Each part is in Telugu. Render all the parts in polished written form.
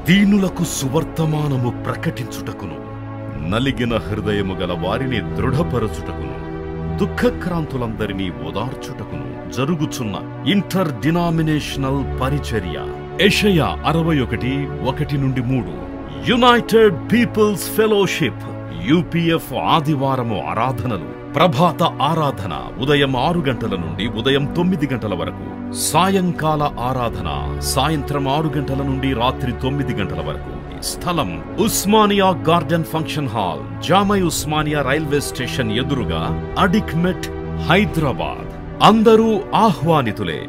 దీనులకు సువర్తమానము ప్రకటించుటకును, నలిగిన హృదయము గల వారిని దృఢపరచుటకును, దుఃఖక్రాంతులందరినీ ఓదార్చుటకును జరుగుచున్న ఇంటర్ డినామినేషనల్ పరిచర్య. యెషయా 61:1-3. యునైటెడ్ పీపుల్స్ ఫెలోషిప్ UPF ఆదివారము ఆరాధనలు. ప్రభాత ఆరాధన ఉదయం 6 గంటల నుండి ఉదయం 9 గంటల వరకు. సాయంకాల ఆరాధన సాయంత్రం 6 గంటల నుండి రాత్రి 9 గంటల వరకు. స్థలం Osmania garden function hall, జామై Osmania railway station ఎదురుగా, అడిక్మెట్, హైదరాబాద్. అందరూ ఆహ్వానితులే.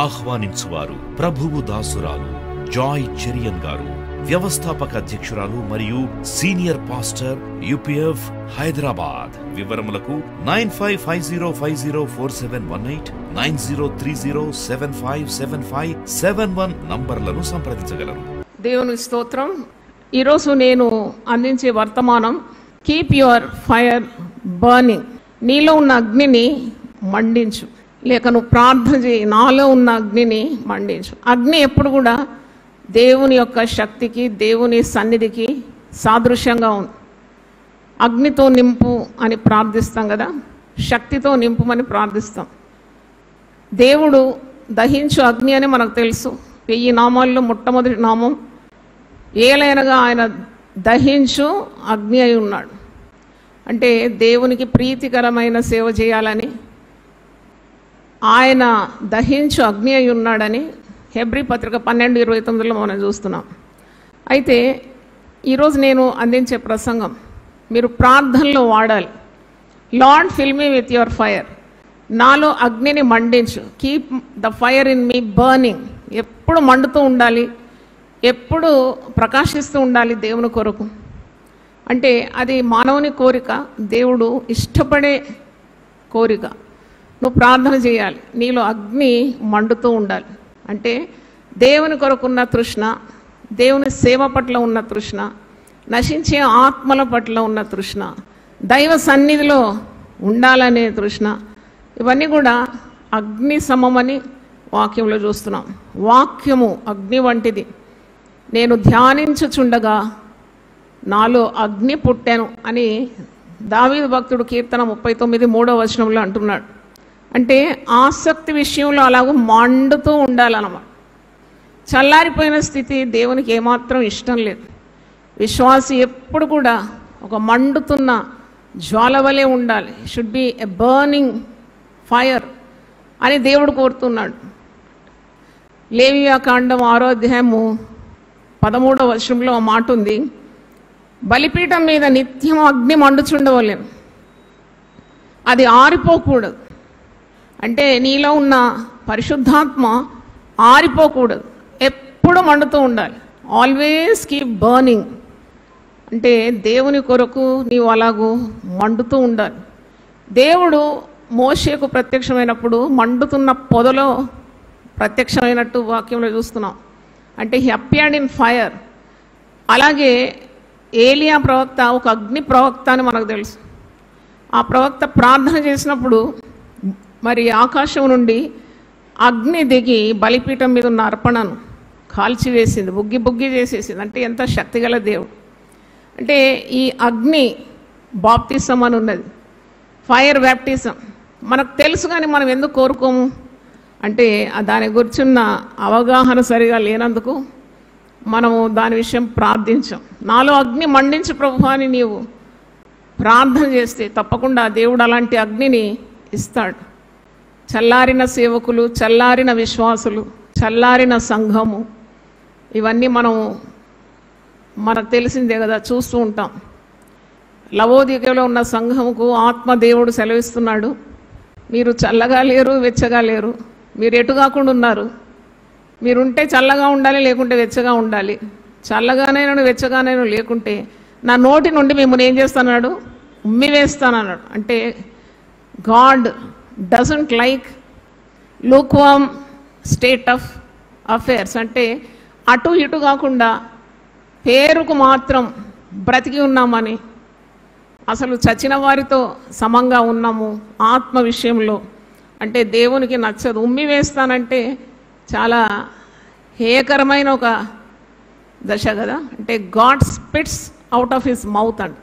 ఆహ్వానించువారు ప్రభువు దాసురాలు జాయ్ చెరియన్ గారు, వ్యవస్థాపక అధ్యక్షురాలు మరియు సీనియర్ పాస్టర్ UPF హైదరాబాద్. వివరములకు 9550504718, 9030757571 నంబర్లను సంప్రదించగలరు. దేవుని స్తోత్రం. ఈరోజు నేను అందించే వర్తమానం కీప్ యువర్ ఫైర్ బర్నింగ్. నీలో ఉన్న అగ్నిని మండించు, లేక నువ్వు ప్రార్థన చేయి, నాలో ఉన్న అగ్నిని మండించు. అగ్ని ఎప్పుడు కూడా దేవుని యొక్క శక్తికి, దేవుని సన్నిధికి సాదృశ్యంగా ఉంది. అగ్నితో నింపు అని ప్రార్థిస్తాం కదా, శక్తితో నింపుమని ప్రార్థిస్తాం. దేవుడు దహించు అగ్ని అని మనకు తెలుసు. 1000 నామాల్లో మొట్టమొదటి నామం ఏలైనగా ఆయన దహించు అగ్ని అయి ఉన్నాడు. అంటే దేవునికి ప్రీతికరమైన సేవ చేయాలని ఆయన దహించు అగ్ని అయి ఉన్నాడని హెబ్రీ పత్రిక 12:29లో మనం చూస్తున్నాం. అయితే ఈరోజు నేను అందించే ప్రసంగం మీరు ప్రార్థనలో వాడాలి. Lord fill me with your fire. నాలో అగ్నిని మండించు. Keep the fire in me burning. ఎప్పుడు మండుతూ ఉండాలి, ఎప్పుడు ప్రకాశిస్తూ ఉండాలి దేవుని కొరకు. అంటే అది మానవుని కోరిక, దేవుడు ఇష్టపడే కోరిక. నువ్వు ప్రార్థన చేయాలి, నీలో అగ్ని మండుతూ ఉండాలి. అంటే దేవుని కొరకున్న తృష్ణ, దేవుని సేవ పట్ల ఉన్న తృష్ణ, నశించే ఆత్మల పట్ల ఉన్న తృష్ణ, దైవ సన్నిధిలో ఉండాలనే తృష్ణ, ఇవన్నీ కూడా అగ్ని సమమని వాక్యంలో చూస్తున్నాం. వాక్యము అగ్ని వంటిది. నేను ధ్యానించుచుండగా నాలో అగ్ని పుట్టాను అని దావీదు భక్తుడు కీర్తన 39:3 అంటున్నాడు. అంటే ఆసక్తి విషయంలో అలాగూ మండుతూ ఉండాలన్నమాట. చల్లారిపోయిన స్థితి దేవునికి ఏమాత్రం ఇష్టం లేదు. విశ్వాసి ఎప్పుడు కూడా ఒక మండుతున్న జ్వాల వలె ఉండాలి. Should be a burning fire అని దేవుడు కోరుతున్నాడు. లేవియాకాండం 6:13 మాట ఉంది, బలిపీఠం మీద నిత్యం అగ్ని మండుచుండవలేను, అది ఆరిపోకూడదు. అంటే నీలో ఉన్న పరిశుద్ధాత్మ ఆరిపోకూడదు, ఎప్పుడు మండుతూ ఉండాలి. Always keep burning. అంటే దేవుని కొరకు నీవు అలాగూ మండుతూ ఉండాలి. దేవుడు మోషేకు ప్రత్యక్షమైనప్పుడు మండుతున్న పొదలో ప్రత్యక్షమైనట్టు వాక్యంలో చూస్తున్నాం. అంటే హి అపియర్డ్ ఇన్ ఫైర్. అలాగే ఏలియా ప్రవక్త ఒక అగ్ని ప్రవక్త అని మనకు తెలుసు. ఆ ప్రవక్త ప్రార్థన చేసినప్పుడు మరి ఆకాశం నుండి అగ్ని దిగి బలిపీఠం మీద ఉన్న అర్పణను కాల్చివేసింది, బుగ్గి బుగ్గి చేసేసింది. అంటే ఎంత శక్తిగల దేవుడు. అంటే ఈ అగ్ని బాప్టిజం అని ఉన్నది, ఫైర్ బ్యాప్టిజం మనకు తెలుసు, కానీ మనం ఎందుకు కోరుకోము అంటే దాని గురించిన అవగాహన సరిగా లేనందుకు మనము దాని విషయం ప్రార్థించాం. నాలో అగ్ని మండించు ప్రభు అని నీవు ప్రార్థన చేస్తే తప్పకుండా దేవుడు అలాంటి అగ్నిని ఇస్తాడు. చల్లారిన సేవకులు, చల్లారిన విశ్వాసులు, చల్లారిన సంఘము, ఇవన్నీ మనకు తెలిసిందే కదా, చూస్తూ ఉంటాం. లవోదికలో ఉన్న సంఘముకు ఆత్మదేవుడు సెలవిస్తున్నాడు, మీరు చల్లగా లేరు, వెచ్చగా లేరు, మీరు ఎటు కాకుండా ఉన్నారు. మీరుంటే చల్లగా ఉండాలి, లేకుంటే వెచ్చగా ఉండాలి. చల్లగానైనా వెచ్చగానైనా లేకుంటే నా నోటి నుండి మిమ్మల్ని ఏం చేస్తానన్నాడు, ఉమ్మి వేస్తానన్నాడు. అంటే God doesn't like lukewarm state of affairs. అంటే అటు ఇటు కాకుండా పేరుకు మాత్రం బ్రతికి ఉన్నామని, అసలు చచ్చిన వారితో సమంగా ఉన్నాము ఆత్మ విషయంలో అంటే దేవునికి నచ్చదు. ఉమ్మి వేస్తానంటే చాలా హేయకరమైన ఒక దశ కదా, అంటే God spits out of his mouth అంట.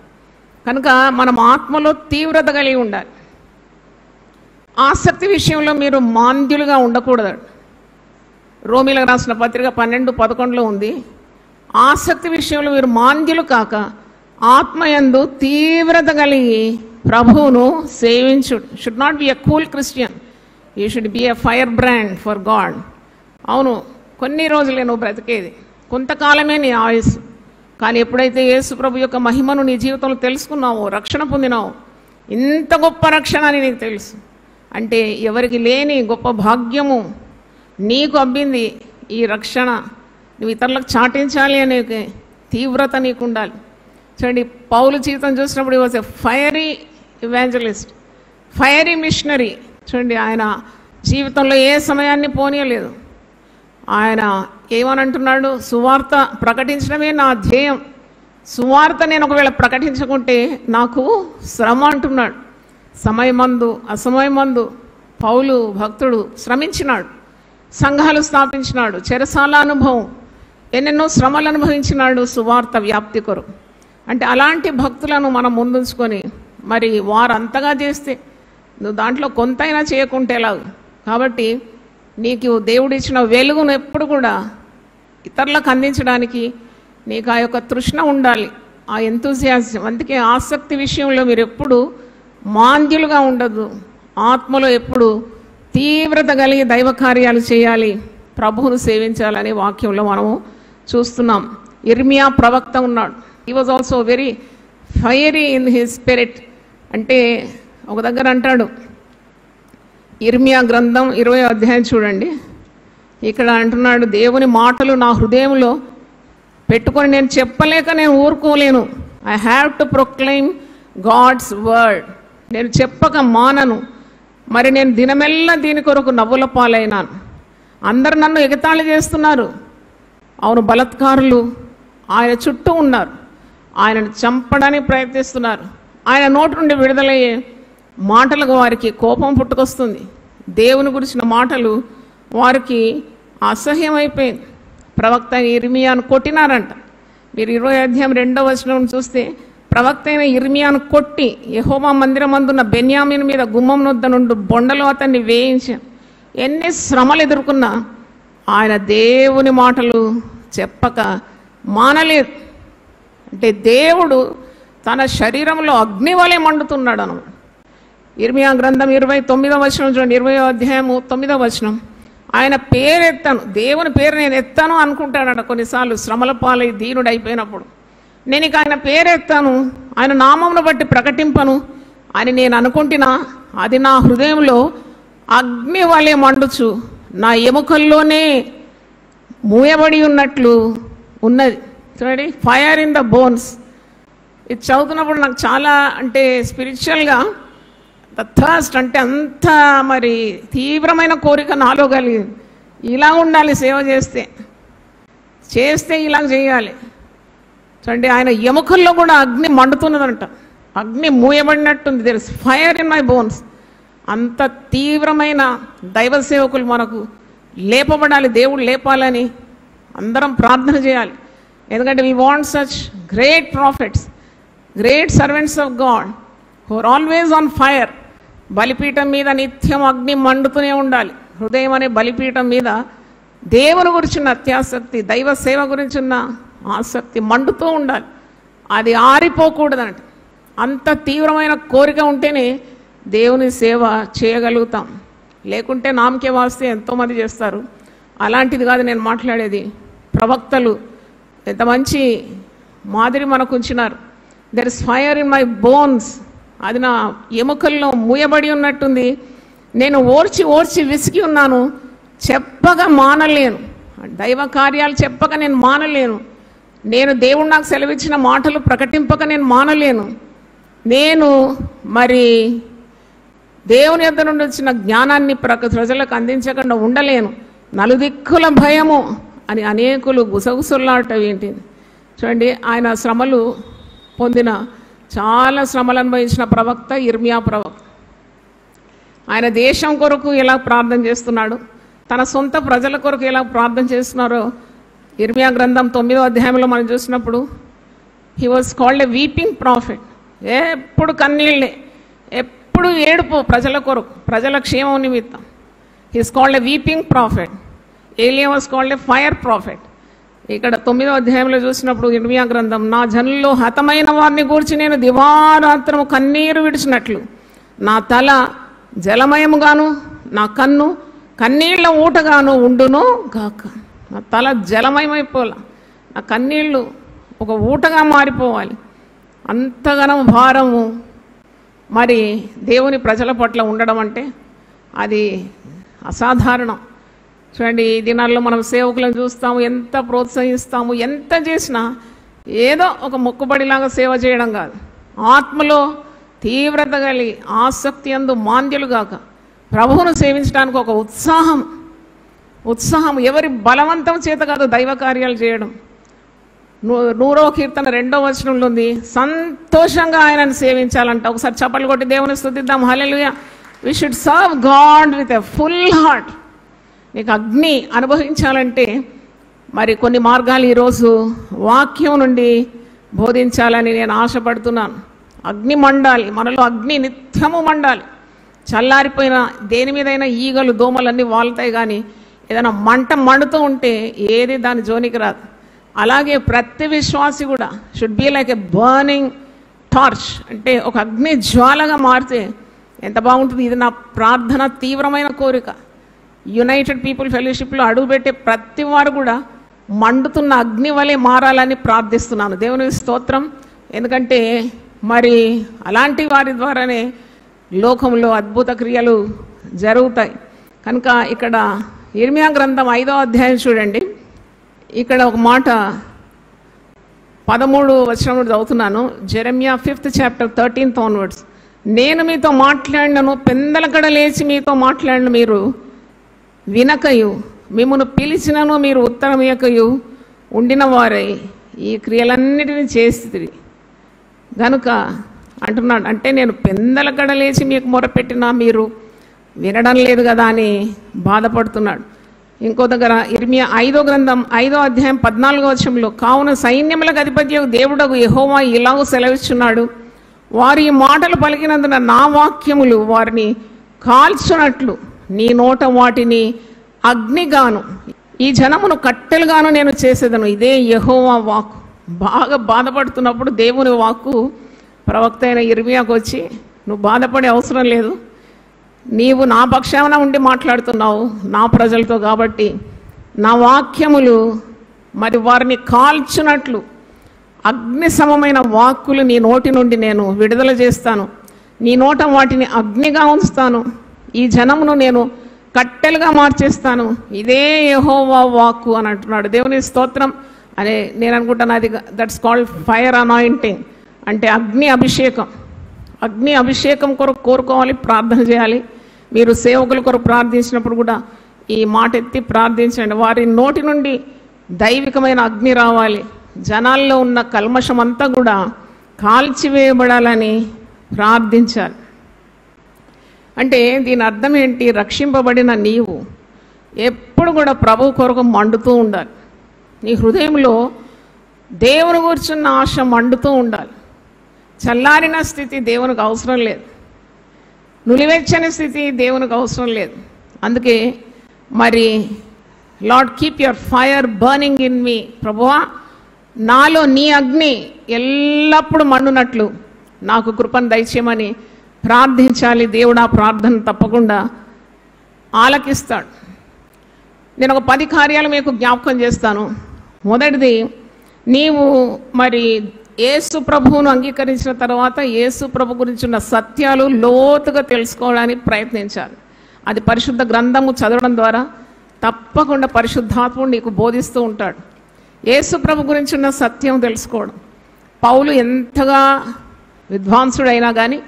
కనుక మనం ఆత్మలో తీవ్రత కలిగి ఉండాలి. ఆసక్తి విషయంలో మీరు మాంద్యులుగా ఉండకూడదు. రోమీలకు రాసిన పత్రిక 12:11 ఉంది, ఆసక్తి విషయంలో మీరు మాంద్యులు కాక ఆత్మయందు తీవ్రత కలిగి ప్రభువును సేవించుడు. Should not be a cool Christian, you should be a fire brand for God. అవును, కొన్ని రోజులే నువ్వు బ్రతికేది, కొంతకాలమే నీ ఆయుస్సు. కానీ ఎప్పుడైతే యేసు ప్రభు యొక్క మహిమను నీ జీవితంలో తెలుసుకున్నావో, రక్షణ పొందినావో, ఇంత గొప్ప రక్షణ అని నీకు తెలుసు అంటే ఎవరికి లేని గొప్ప భాగ్యము నీకు అబ్బింది ఈ రక్షణ. నువ్వు ఇతరులకు చాటించాలి అనే తీవ్రత నీకు ఉండాలి. చూడండి, పౌలు జీవితం చూసినప్పుడు was a fiery evangelist, fiery missionary. చూడండి, ఆయన జీవితంలో ఏ సమయాన్ని పోనీయలేదు. ఆయన ఏమనంటున్నాడు, సువార్త ప్రకటించడమే నా ధ్యేయం, సువార్త నేను ఒకవేళ ప్రకటించకుంటే నాకు శ్రమ అంటున్నాడు. సమయమందు అసమయమందు పౌలు భక్తుడు శ్రమించినాడు, సంఘాలు స్థాపించినాడు, చెరసాల అనుభవం, ఎన్నెన్నో శ్రమలు అనుభవించినాడు సువార్త వ్యాప్తి కొరకు. అంటే అలాంటి భక్తులను మనం ముందుంచుకొని మరి వారు అంతగా చేస్తే నువ్వు దాంట్లో కొంతైనా చేయకుంటే ఎలాగు. కాబట్టి నీకు దేవుడిచ్చిన వెలుగును ఎప్పుడు కూడా ఇతరులకు అందించడానికి నీకు ఆ యొక్క తృష్ణ ఉండాలి, ఆ ఎంతూజియాజం. అందుకే ఆసక్తి విషయంలో మీరు ఎప్పుడు మాంద్యులుగా ఉండదు, ఆత్మలో ఎప్పుడు తీవ్రత కలిగి దైవ కార్యాలు చేయాలి, ప్రభువును సేవించాలనే వాక్యంలో మనము చూస్తున్నాం. ఇర్మియా ప్రవక్త ఉన్నాడు, he was also very fiery in his spirit. అంటే ఒక దగ్గర అంటాడు, ఇర్మియా గ్రంథం 20వ అధ్యాయం చూడండి, ఇక్కడ అంటున్నాడు, దేవుని మాటలు నా హృదయంలో పెట్టుకొని నేను చెప్పలేక నేను ఊరుకోలేను. I have to proclaim God's word. నేను చెప్పక మానను, మరి నేను దినమెల్లా దీని కొరకు నవ్వుల పాలైనాను. అందరు నన్ను ఎగతాళి చేస్తున్నారు. అవును, బలత్కారులు ఆయన చుట్టూ ఉన్నారు, ఆయనను చంపడానికి ప్రయత్నిస్తున్నారు. ఆయన నోటి నుండి విడుదలయ్యే మాటలకు వారికి కోపం పుట్టుకొస్తుంది. దేవుని గురించిన మాటలు వారికి అసహ్యమైపోయింది. ప్రవక్త ఇర్మియాను కొట్టినారంట. మీరు 20వ అధ్యాయం 2వ వచనం చూస్తే ప్రవక్త అయిన ఇర్మియాను కొట్టి యెహోవా మందిరమందున్న బెన్యామీను మీద గుమ్మం నొద్ద నుండి బొండలో అతన్ని వేయించాను. ఎన్ని శ్రమలు ఎదుర్కొన్నా ఆయన దేవుని మాటలు చెప్పక మానలేదు. అంటే దేవుడు తన శరీరంలో అగ్ని వలె మండుతున్నాడు అన్నమాట. ఇర్మియా గ్రంథం 29వ వచనం చూడండి, 20వ అధ్యాయము 9వ వచనం. ఆయన పేరు ఎత్తాను, దేవుని పేరు నేను ఎత్తాను అనుకుంటాడట. కొన్నిసార్లు శ్రమల పాలై దీనుడు అయిపోయినప్పుడు నేను ఇక ఆయన పేరు ఎత్తాను, ఆయన నామమును బట్టి ప్రకటింపను అని నేను అనుకుంటున్నా, అది నా హృదయంలో అగ్ని వలె మండుచు నా ఎముకల్లోనే మూయబడి ఉన్నట్లు ఉన్నది. చూడండి, ఫైర్ ఇన్ ద బోన్స్. ఇది చదువుతున్నప్పుడు నాకు చాలా అంటే స్పిరిచువల్గా ద థర్స్ట్ అంటే అంత మరి తీవ్రమైన కోరిక నాలో కలిగింది. ఇలా ఉండాలి, సేవ చేస్తే ఇలా చేయాలి. చూడండి, ఆయన ఎముకల్లో కూడా అగ్ని మండుతున్నదంట, అగ్ని మూయబడినట్టుంది. There is fire in my bones. అంత తీవ్రమైన దైవ సేవకులు మనకు లేపబడాలి, దేవుడు లేపాలని అందరం ప్రార్థన చేయాలి. ఎందుకంటే we want such great prophets, great servants of God who are always on fire. బలిపీఠం మీద నిత్యం అగ్ని మండుతూనే ఉండాలి. హృదయం అనే బలిపీఠం మీద దేవుని గురించిన అత్యాసక్తి, దైవ సేవ గురించిన ఆసక్తి మండుతూ ఉండాలి. అది ఆరిపోకూడదంట. అంత తీవ్రమైన కోరిక ఉంటేనే దేవుని సేవ చేయగలుగుతాం. లేకుంటే నామకే వాస్తే ఎంతోమంది చేస్తారు. అలాంటిది కాదు నేను మాట్లాడేది. ప్రవక్తలు ఎంత మంచి మాదిరి మనకు ఉంచినారు. There is fire in my bones. అది నా ఎముకల్లో మూయబడి ఉన్నట్టుంది. నేను ఓర్చి విసిగి ఉన్నాను, చెప్పగా మానలేను. దైవ కార్యాలు చెప్పక నేను మానలేను. నేను దేవుడు నాకు సెలవిచ్చిన మాటలు ప్రకటింపక నేను మానలేను. నేను మరి దేవుని యొద్ద నుండి వచ్చిన జ్ఞానాన్ని ప్రజలకు అందించకుండా ఉండలేను. నలుదిక్కుల భయము అని అనేకులు గుసగుసలాడటం ఏంటిది. చూడండి, ఆయన శ్రమలు పొందిన, చాలా శ్రమలు అనుభవించిన ప్రవక్త ఇర్మియా ప్రవక్త. ఆయన దేశం కొరకు ఎలా ప్రార్థన చేస్తున్నాడు, తన సొంత ప్రజల కొరకు ఎలా ప్రార్థన చేస్తున్నారో ఇర్మియా గ్రంథం 9వ అధ్యాయంలో మనం చూసినప్పుడు he was called a weeping prophet. ఎప్పుడు కన్నీళ్ళే, ఎప్పుడు ఏడుపు ప్రజల కొరకు, ప్రజల క్షేమం నిమిత్తం. He's called a weeping prophet. ఏలియా was called a fire prophet. ఇక్కడ 9వ అధ్యాయంలో చూసినప్పుడు ఇర్మియా గ్రంథం, నా జనుల్లో హతమైన వారిని గూర్చి నేను దివారాత్రము కన్నీరు విడిచినట్లు నా తల జలమయముగాను నా కన్ను కన్నీళ్ల ఊటగాను ఉండును గాక. నా తల జలమయమైపోలా, నా కన్నీళ్ళు ఒక ఊటగా మారిపోవాలి. అంతగానం భారము మరి దేవుని ప్రజల పట్ల ఉండడం అంటే అది అసాధారణం. చూడండి, ఈ దినాల్లో మనం సేవకులను చూస్తాము, ఎంత ప్రోత్సహిస్తాము, ఎంత చేసినా ఏదో ఒక మొక్కుబడిలాగా సేవ చేయడం కాదు. ఆత్మలో తీవ్రత కలిగి ఆసక్తి అందు మాంద్యులు గాక ప్రభువును సేవించడానికి ఒక ఉత్సాహం ఎవరి బలవంతం చేత కాదు దైవ కార్యాలు చేయడం. 100వ కీర్తన 2వ వచనంలో ఉంది, సంతోషంగా ఆయనను సేవించాలంట. ఒకసారి చప్పట్లు కొట్టి దేవుని స్తుతిద్దాం. హల్లెలూయా. We should serve God with a full heart. నీకు అగ్ని అనుభవించాలంటే మరి కొన్ని మార్గాలు ఈరోజు వాక్యం నుండి బోధించాలని నేను ఆశపడుతున్నాను. అగ్ని మండాలి, మనలో అగ్ని నిత్యము మండాలి. చల్లారిపోయిన దేని మీదైనా ఈగలు దోమలన్నీ వాళ్తాయి, కానీ ఏదైనా మంట మండుతూ ఉంటే ఏది దాని జోనికి రాదు. అలాగే ప్రతి విశ్వాసి కూడా should be like a burning torch, అంటే ఒక అగ్ని జ్వాలగా మారితే ఎంత బాగుంటుంది. ఇది నా ప్రార్థన, తీవ్రమైన కోరిక. యునైటెడ్ పీపుల్ ఫెలోషిప్లో అడుగుపెట్టే ప్రతి వారు కూడా మండుతున్న అగ్ని వలె మారాలని ప్రార్థిస్తున్నాను. దేవుని స్తోత్రం. ఎందుకంటే మరి అలాంటి వారి ద్వారానే లోకంలో అద్భుత క్రియలు జరుగుతాయి. కనుక ఇక్కడ ఇర్మియా గ్రంథం 5వ అధ్యాయం చూడండి. ఇక్కడ ఒక మాట 13వ వచనం చదువుతున్నాను. Jeremiah 5th chapter 13th onwards. నేను మీతో మాట్లాడినను, పెందలకడ లేచి మీతో మాట్లాడిన మీరు వినకయు, మిమ్మను పిలిచినను మీరు ఉత్తరమియకయు ఉండిన వారై ఈ క్రియలన్నిటిని చేస్తుంది గనుక అంటున్నాడు. అంటే నేను పెందలకడ లేచి మీకు మొరపెట్టినా మీరు వినడం లేదు కదా అని బాధపడుతున్నాడు. ఇంకో దగ్గర ఇర్మియా 5వ గ్రంథం 5వ అధ్యాయం 14వ వచనంలో, కావున సైన్యములకు అధిపత్యకు దేవుడగు యెహోవా ఇలాగూ సెలవిస్తున్నాడు, వారు ఈ మాటలు పలికినందున నా వాక్యములు వారిని కాల్చునట్లు నీ నోట వాటిని అగ్నిగాను ఈ జనమును కట్టెలుగాను నేను చేసేదను. ఇదే యెహోవా వాక్కు. బాగా బాధపడుతున్నప్పుడు దేవుని వాక్కు ప్రవక్త అయిన ఇర్మియాకు వచ్చి, నువ్వు బాధపడే అవసరం లేదు, నీవు నా పక్షాన ఉండి మాట్లాడుతున్నావు నా ప్రజలతో, కాబట్టి నా వాక్యములు మరి వారిని కాల్చునట్లు అగ్ని సమమైన వాక్కులు నీ నోటి నుండి నేను విడుదల చేస్తాను, నీ నోట వాటిని అగ్నిగా ఉంచుతాను, ఈ జనమును నేను కట్టెలుగా మార్చేస్తాను. ఇదే యెహోవా వాక్కు అని అంటున్నాడు. దేవుని స్తోత్రం. అనే నేను అనుకుంటాను అది దట్స్ కాల్డ్ ఫైర్ అనాయింటింగ్, అంటే అగ్ని అభిషేకం. అగ్ని అభిషేకం కొరకు కోరుకోవాలి, ప్రార్థన చేయాలి. మీరు సేవకుల కొరకు ప్రార్థించినప్పుడు కూడా ఈ మాట ఎత్తి ప్రార్థించండి. వారి నోటి నుండి దైవికమైన అగ్ని రావాలి. జనాల్లో ఉన్న కల్మషం అంతా కూడా కాల్చివేయబడాలని ప్రార్థించాలి. అంటే దీని అర్థం ఏంటి? రక్షింపబడిన నీవు ఎప్పుడు కూడా ప్రభు కొరకు మండుతూ ఉండాలి. నీ హృదయంలో దేవుని కూర్చున్న ఆశ మండుతూ ఉండాలి. చల్లారిన స్థితి దేవునికి అవసరం లేదు, నులివెచ్చని స్థితి దేవునికి అవసరం లేదు. అందుకే మరి lord keep your fire burning in me, ప్రభువా నాలో నీ అగ్ని ఎల్లప్పుడూ మండునట్లు నాకు కృపను దయచేయమని ప్రార్థించాలి. దేవుడు ఆ ప్రార్థన తప్పకుండా ఆలకిస్తాడు. నేను ఒక 10 కార్యాలు మీకు జ్ఞాపకం చేస్తాను. మొదటిది, నీవు మరి యేసు ప్రభువును అంగీకరించిన తర్వాత యేసు ప్రభు గురించి ఉన్న సత్యాలు లోతుగా తెలుసుకోవడానికి ప్రయత్నించాలి. అది పరిశుద్ధ గ్రంథము చదవడం ద్వారా తప్పకుండా పరిశుద్ధాత్ముడు నీకు బోధిస్తూ ఉంటాడు. యేసు ప్రభు గురించి ఉన్న సత్యం తెలుసుకోవడం. పౌలు ఎంతగా విద్వాంసుడైనా కానీ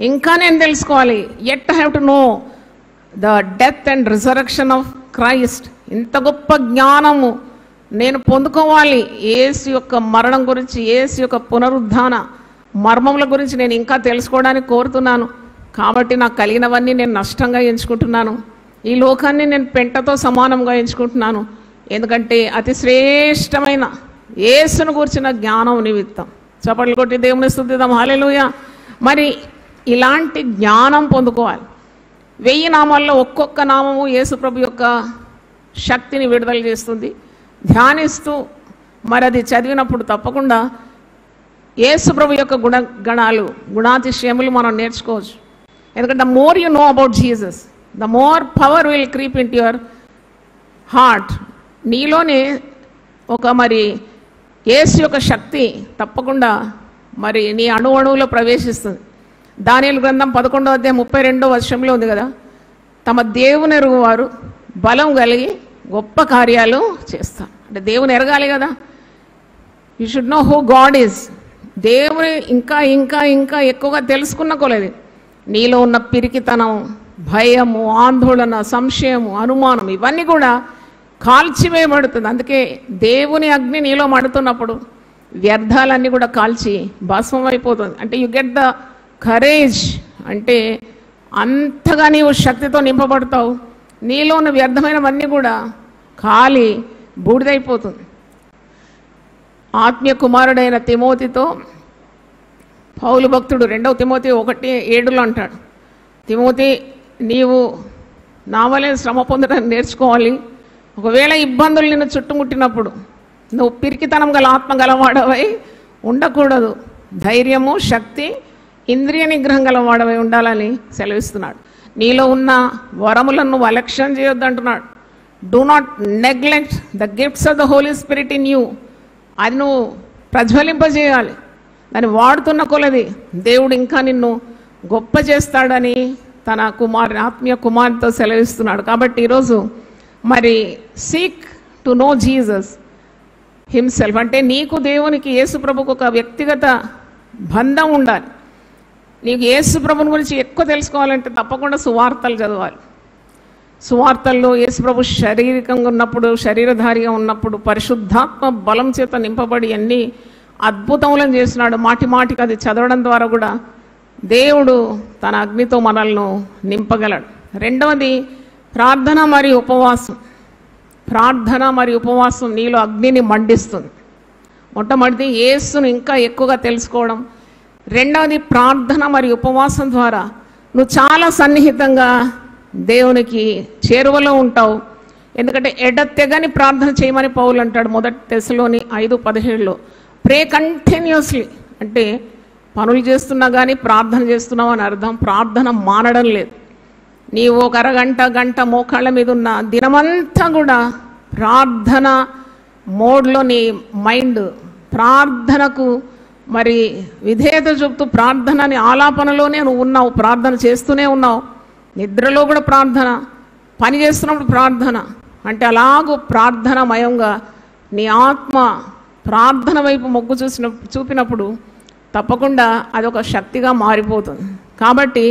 ఇంకా నేను తెలుసుకోవాలి, yet I have to know the death and resurrection of Christ. ఇంత గొప్ప జ్ఞానము నేను పొందుకోవాలి. యేసు యొక్క మరణం గురించి, యేసు యొక్క పునరుద్ధాన మర్మముల గురించి నేను ఇంకా తెలుసుకోవడానికి కోరుతున్నాను. కాబట్టి నాకు కలిగినవన్నీ నేను నష్టంగా ఎంచుకుంటున్నాను. ఈ లోకాన్ని నేను పెంటతో సమానంగా ఎంచుకుంటున్నాను. ఎందుకంటే అతి శ్రేష్టమైన యేసును కూర్చిన జ్ఞానం నిమిత్తం. చప్పట్లు కొట్టి దేవుని స్తుతిద్దాం. హల్లెలూయా. మరి ఇలాంటి జ్ఞానం పొందుకోవాలి. 1000 నామాల్లో ఒక్కొక్క నామము యేసు ప్రభు యొక్క శక్తిని విడుదల చేస్తుంది. ధ్యానిస్తూ మరి అది చదివినప్పుడు తప్పకుండా యేసు ప్రభు యొక్క గుణగణాలు, గుణాతిశయములు మనం నేర్చుకోవచ్చు. ఎందుకంటే the more you know about Jesus, the more power will creep in to your heart. నీలోనే ఒక మరి యేసు యొక్క శక్తి తప్పకుండా మరి నీ అణువులో ప్రవేశిస్తుంది. దానియేలు గ్రంథం 11వ అధ్యాయం 32వ వచనంలో ఉంది కదా, తమ దేవుని ఎరుగువారు బలం కలిగి గొప్ప కార్యాలు చేస్తారు. అంటే దేవుని ఎరగాలి కదా. You should know who God is. దేవుని ఇంకా ఇంకా ఇంకా ఎక్కువగా తెలుసుకున్నకోలేదు. నీలో ఉన్న పిరికితనం, భయము, ఆందోళన, సంశయము, అనుమానం ఇవన్నీ కూడా కాల్చివేయబడుతుంది. అందుకే దేవుని అగ్ని నీలో మండుతున్నప్పుడు వ్యర్థాలన్నీ కూడా కాల్చి భస్మం అయిపోతుంది. అంటే యు గెట్ ద కరేజ్. అంటే అంతగా నీవు శక్తితో నింపబడతావు. నీలో ఉన్న వ్యర్థమైనవన్నీ కూడా కాలి బూడిదైపోతుంది. ఆత్మీయ కుమారుడైన తిమోతితో పౌలు భక్తుడు 2వ తిమోతి 1:7 అంటాడు, తిమోతి నీవు నా వలె శ్రమ పొందడానికి నేర్చుకోవాలి. ఒకవేళ ఇబ్బందులు నిన్ను చుట్టుముట్టినప్పుడు నువ్వు పిరికితనం గల ఆత్మ గలవాడవై ఉండకూడదు. ధైర్యము, శక్తి, ఇంద్రియ నిగ్రహం గలవాడవై ఉండాలని సెలవిస్తున్నాడు. నీలో ఉన్న వరములను నువ్వు అలక్ష్యం చేయొద్దు అంటున్నాడు. Do not neglect the gifts of the Holy Spirit in you. అది నువ్వు ప్రజ్వలింపజేయాలి. దాన్ని వాడుతున్న కొలది దేవుడు ఇంకా నిన్ను గొప్ప చేస్తాడని తన ఆత్మీయ కుమార్తెతో సెలవిస్తున్నాడు. కాబట్టి ఈరోజు మరి seek to know Jesus himself. అంటే నీకు దేవునికి యేసు ప్రభుకు ఒక వ్యక్తిగత బంధం ఉండాలి. నీకు యేసు ప్రభుని గురించి ఎక్కువ తెలుసుకోవాలంటే తప్పకుండా సువార్తలు చదవాలి. సువార్తల్లో యేసు ప్రభు శారీరకంగా ఉన్నప్పుడు, శరీరధారిగా ఉన్నప్పుడు పరిశుద్ధాత్మ బలం చేత నింపబడి అన్ని అద్భుతములను చేసినాడు. మాటి మాటికి అది చదవడం ద్వారా కూడా దేవుడు తన అగ్నితో మనల్ని నింపగలడు. రెండవది ప్రార్థన మరియు ఉపవాసం. ప్రార్థన మరియు ఉపవాసం నీలో అగ్నిని మండిస్తుంది. మొట్టమొదటిది యేసును ఇంకా ఎక్కువగా తెలుసుకోవడం. రెండవది ప్రార్థన మరియు ఉపవాసం ద్వారా నువ్వు చాలా సన్నిహితంగా దేవునికి చేరువలో ఉంటావు. ఎందుకంటే ఎడతెగని ప్రార్థన చేయమని పౌలు అంటాడు 1 తెస్సలోని 5:17. ప్రే కంటిన్యూస్లీ. అంటే పనులు చేస్తున్నా కానీ ప్రార్థన చేస్తున్నావు అని అర్థం. ప్రార్థన మానడం లేదు. నీవు ఒక అరగంట గంట మోకాళ్ళ మీద ఉన్న దినమంతా కూడా ప్రార్థన మోడ్లో నీ మైండ్ ప్రార్థనకు మరి విధేయత చూపుతూ ప్రార్థనని ఆలాపనలోనే నువ్వు ఉన్నావు. ప్రార్థన చేస్తూనే ఉన్నావు. నిద్రలో కూడా ప్రార్థన, పని చేస్తున్నప్పుడు ప్రార్థన. అంటే అలాగూ ప్రార్థనమయంగా నీ ఆత్మ ప్రార్థన వైపు మొగ్గు చూపినప్పుడు తప్పకుండా అదొక శక్తిగా మారిపోతుంది. కాబట్టి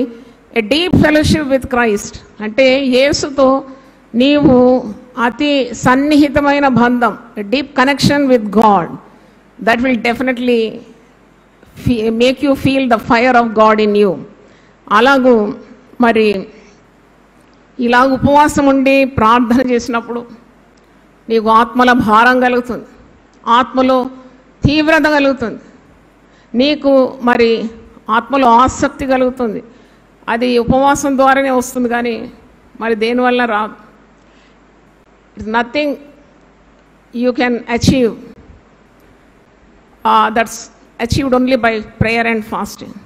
ఏ డీప్ ఫెలోషిప్ విత్ క్రైస్ట్ అంటే యేసుతో నీవు అతి సన్నిహితమైన బంధం, deep connection with God, that will definitely make you feel the fire of God in you. అలాగూ మరి ఇలా ఉపవాసం ఉండి ప్రార్థన చేసినప్పుడు నీకు ఆత్మల భారం కలుగుతుంది, ఆత్మలో తీవ్రత కలుగుతుంది, నీకు మరి ఆత్మలో ఆసక్తి కలుగుతుంది. అది ఉపవాసం ద్వారానే వస్తుంది కానీ మరి దేనివల్ల రాదు. It's nothing you can achieve, that's achieved only by prayer and fasting.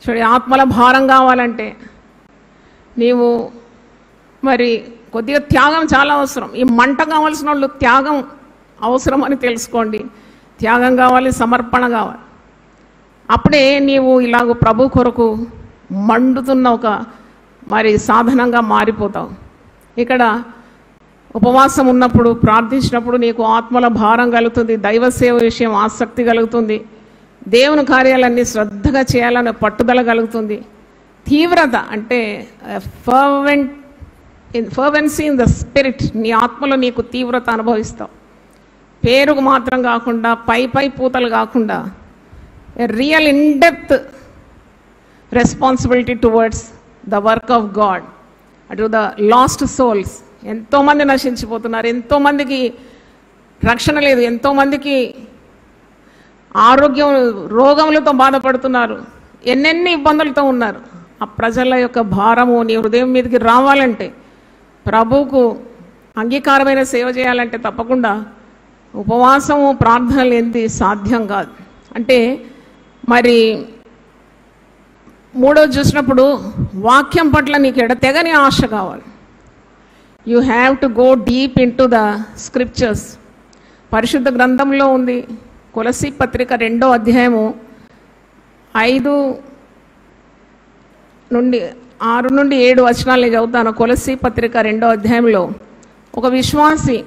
చూడండి, ఆత్మల భారం కావాలంటే నీవు మరి కొద్దిగా త్యాగం చాలా అవసరం. ఈ మంట కావాల్సిన వాళ్ళు త్యాగం అవసరం అని తెలుసుకోండి. త్యాగం కావాలి, సమర్పణ కావాలి. అప్పుడే నీవు ఇలాగ ప్రభు కొరకు మండుతున్న ఒక మరి సాధనంగా మారిపోతావు. ఇక్కడ ఉపవాసం ఉన్నప్పుడు ప్రార్థించినప్పుడు నీకు ఆత్మల భారం కలుగుతుంది, దైవ సేవ విషయం ఆసక్తి కలుగుతుంది, దేవుని కార్యాలన్నీ శ్రద్ధగా చేయాలనే పట్టుదల కలుగుతుంది. తీవ్రత అంటే ఫర్వెన్సీ ఇన్ ద స్పిరిట్, నీ ఆత్మలో నీకు తీవ్రత అనుభవిస్తావు. పేరుకు మాత్రం కాకుండా పై పూతలు కాకుండా real in depth responsibility towards the work of God, to the last souls. ఎంతోమంది నశించిపోతున్నారు, ఎంతోమందికి రక్షణ లేదు, ఎంతోమందికి ఆరోగ్యం రోగములతో బాధపడుతున్నారు, ఎన్నెన్ని ఇబ్బందులతో ఉన్నారు. ఆ ప్రజల యొక్క భారము నీ హృదయం మీదకి రావాలంటే, ప్రభువుకు అంగీకారమైన సేవ చేయాలంటే తప్పకుండా ఉపవాసము ప్రార్థనలు ఏంటి సాధ్యం కాదు. అంటే మరి మూడోది చూసినప్పుడు వాక్యం పట్ల నీకు ఎడతెగని ఆశ కావాలి. You have to go deep in to the scriptures. పరిశుద్ధ గ్రంథంలో ఉంది. కొలస్సీ పత్రిక 2వ అధ్యాయము 5 నుండి 6 నుండి 7 వచనాలు నేను చదువుతాను. కొలస్సీ పత్రిక 2వ అధ్యాయంలో ఒక విశ్వాసి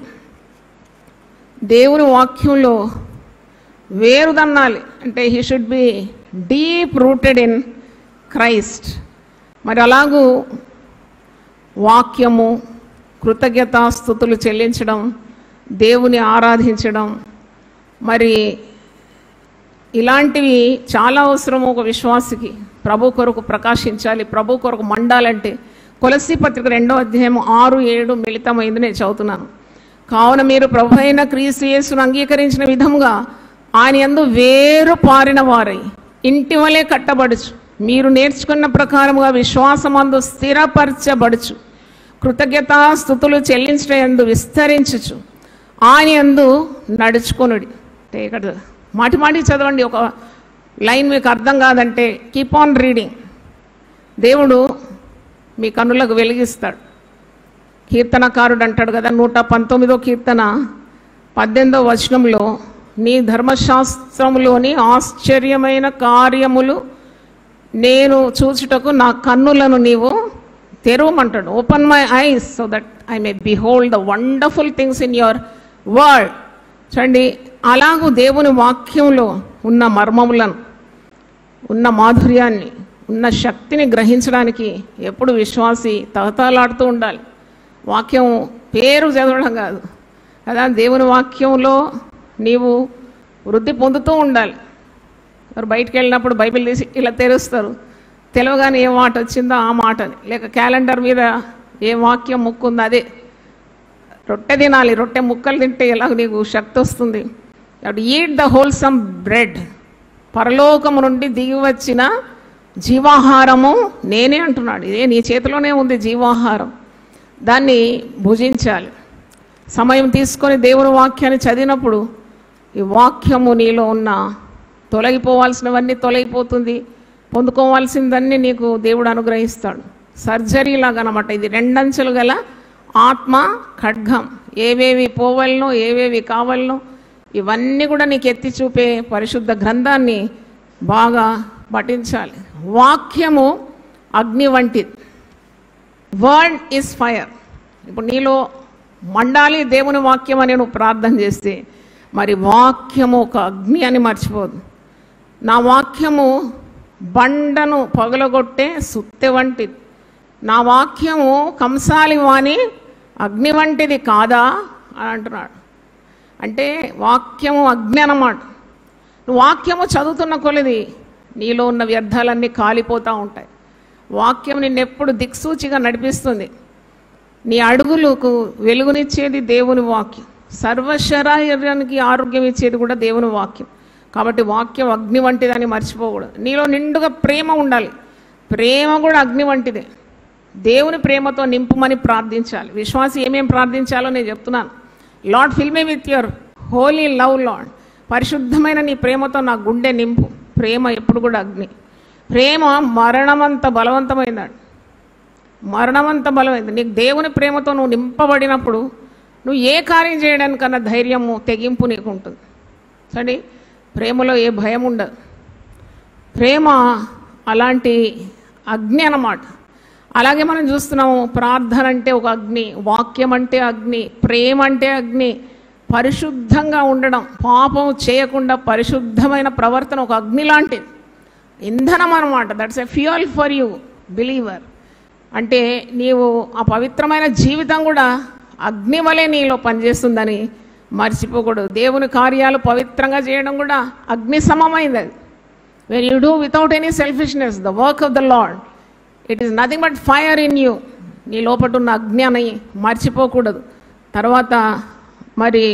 దేవుని వాక్యంలో వేరుదన్నాలి అంటే he should be deep rooted in Christ. మరి అలాగూ వాక్యము, కృతజ్ఞతాస్తుతులు చెల్లించడం, దేవుని ఆరాధించడం, మరి ఇలాంటివి చాలా అవసరము. ఒక విశ్వాసికి ప్రభు కొరకు ప్రకాశించాలి, ప్రభు కొరకు మండాలంటే కొలస్సీ పత్రిక 2వ అధ్యాయం 6, 7 మిళితమైంది నేను చదువుతున్నాను. కావున మీరు ప్రభు అయిన క్రీస్తు యేసును అంగీకరించిన విధముగా ఆయన యందు వేరు పారిన వారై ఇంటి వలె కట్టబడుచు, మీరు నేర్చుకున్న ప్రకారముగా విశ్వాసమందు స్థిరపరచబడుచు, కృతజ్ఞతాస్తుతులు చెల్లించడం యందు విస్తరించుచు, ఆయన యందు నడుచుకొనుడి. అంటే ఇక్కడ మాటి మాటి చదవండి. ఒక లైన్ మీకు అర్థం కాదంటే కీప్ ఆన్ రీడింగ్. దేవుడు మీ కన్నులకు వెలిగిస్తాడు. కీర్తనకారుడు అంటాడు కదా, 119వ కీర్తన 18వ వచనంలో, నీ ధర్మశాస్త్రములోని ఆశ్చర్యమైన కార్యములు నేను చూచుటకు నా కన్నులను నీవు తెరవమంటాడు. Open my eyes so that I may behold the wonderful things in your word. చూడండి, అలాగూ దేవుని వాక్యంలో ఉన్న మర్మములను, ఉన్న మాధుర్యాన్ని, ఉన్న శక్తిని గ్రహించడానికి ఎప్పుడు విశ్వాసి తహతలాడుతూ ఉండాలి. వాక్యం పేరు చదవడం కాదు కదా, దేవుని వాక్యంలో నీవు వృద్ధి పొందుతూ ఉండాలి. మరి బయటికి వెళ్ళినప్పుడు బైబిల్ తీసి ఇలా తెరుస్తారు, తెలవగానే ఏ మాట వచ్చిందో ఆ మాటని, లేక క్యాలెండర్ మీద ఏ వాక్యం ముక్కుందో అదే. రొట్టె తినాలి, రొట్టె ముక్కలు తింటే ఎలాగ నీకు శక్తి వస్తుంది. ఈట్ ద హోల్సమ్ బ్రెడ్, పరలోకము నుండి దిగి వచ్చిన జీవాహారము నేనే అంటున్నాడు. ఇదే నీ చేతిలోనే ఉంది జీవాహారం, దాన్ని భుజించాలి. సమయం తీసుకొని దేవుని వాక్యాన్ని చదివినప్పుడు ఈ వాక్యము నీలో ఉన్న తొలగిపోవాల్సినవన్నీ తొలగిపోతుంది, పొందుకోవాల్సిందన్నీ నీకు దేవుడు అనుగ్రహిస్తాడు. సర్జరీ లాగా అన్నమాట ఇది. 2 అంచెలు గల ఆత్మ ఖడ్గం. ఏవేవి పోవలనో, ఏవేవి కావాలనో ఇవన్నీ కూడా నీకు ఎత్తి చూపే పరిశుద్ధ గ్రంథాన్ని బాగా పఠించాలి. వాక్యము అగ్ని వంటిది. Word is fire. ఇప్పుడు నీలో మండాలి దేవుని వాక్యం అని నువ్వు ప్రార్థన చేస్తే, మరి వాక్యము ఒక అగ్ని అని మర్చిపోదు. నా వాక్యము బండను పగలగొట్టే సుత్తె వంటిది, నా వాక్యము కంసాలి వాణి అగ్ని వంటిది కాదా అని అంటున్నాడు. అంటే వాక్యము అగ్ని అన్నమాట. నువ్వు వాక్యము చదువుతున్న కొలది నీలో ఉన్న వ్యర్థాలన్నీ కాలిపోతూ ఉంటాయి. వాక్యం నిన్నెప్పుడు దిక్సూచిగా నడిపిస్తుంది. నీ అడుగులకు వెలుగునిచ్చేది దేవుని వాక్యం. సర్వశరీరానికి ఆరోగ్యం ఇచ్చేది కూడా దేవుని వాక్యం. కాబట్టి వాక్యం అగ్ని వంటిదని మర్చిపోకూడదు. నీలో నిండుగా ప్రేమ ఉండాలి. ప్రేమ కూడా అగ్ని వంటిదే. దేవుని ప్రేమతో నింపుమని ప్రార్థించాలి. విశ్వాసి ఏమేం ప్రార్థించాలో నేను చెప్తున్నాను. Lord fill me with your holy love Lord. పరిశుద్ధమైన నీ ప్రేమతో నా గుండె నింపు. ప్రేమ ఎప్పుడు కూడా అగ్ని. ప్రేమ మరణమంత బలవంతమైందాడు, మరణమంత బలమైంది. నీకు దేవుని ప్రేమతో నువ్వు నింపబడినప్పుడు నువ్వు ఏ కార్యం చేయడానికన్నా ధైర్యము, తెగింపు నీకు ఉంటుంది. సరే, ప్రేమలో ఏ భయం ఉండదు. ప్రేమ అలాంటి అగ్ని అన్నమాట. అలాగే మనం చూస్తున్నాము, ప్రార్థన అంటే ఒక అగ్ని, వాక్యం అంటే అగ్ని, ప్రేమ అంటే అగ్ని. పరిశుద్ధంగా ఉండడం, పాపం చేయకుండా పరిశుద్ధమైన ప్రవర్తన ఒక అగ్ని లాంటిది, ఇంధనం అన్నమాట. That's a fuel for you believer. అంటే నీవు ఆ పవిత్రమైన జీవితం కూడా అగ్ని వలె నీలో పనిచేస్తుందని మర్చిపోకూడదు. దేవుని కార్యాలు పవిత్రంగా చేయడం కూడా అగ్ని సమమైంది. అది when you do without any selfishness the work of the lord, it is nothing but fire in you. నీ లోపట ఉన్న అజ్ఞాని మర్చిపోకూడదు. తర్వాత మరి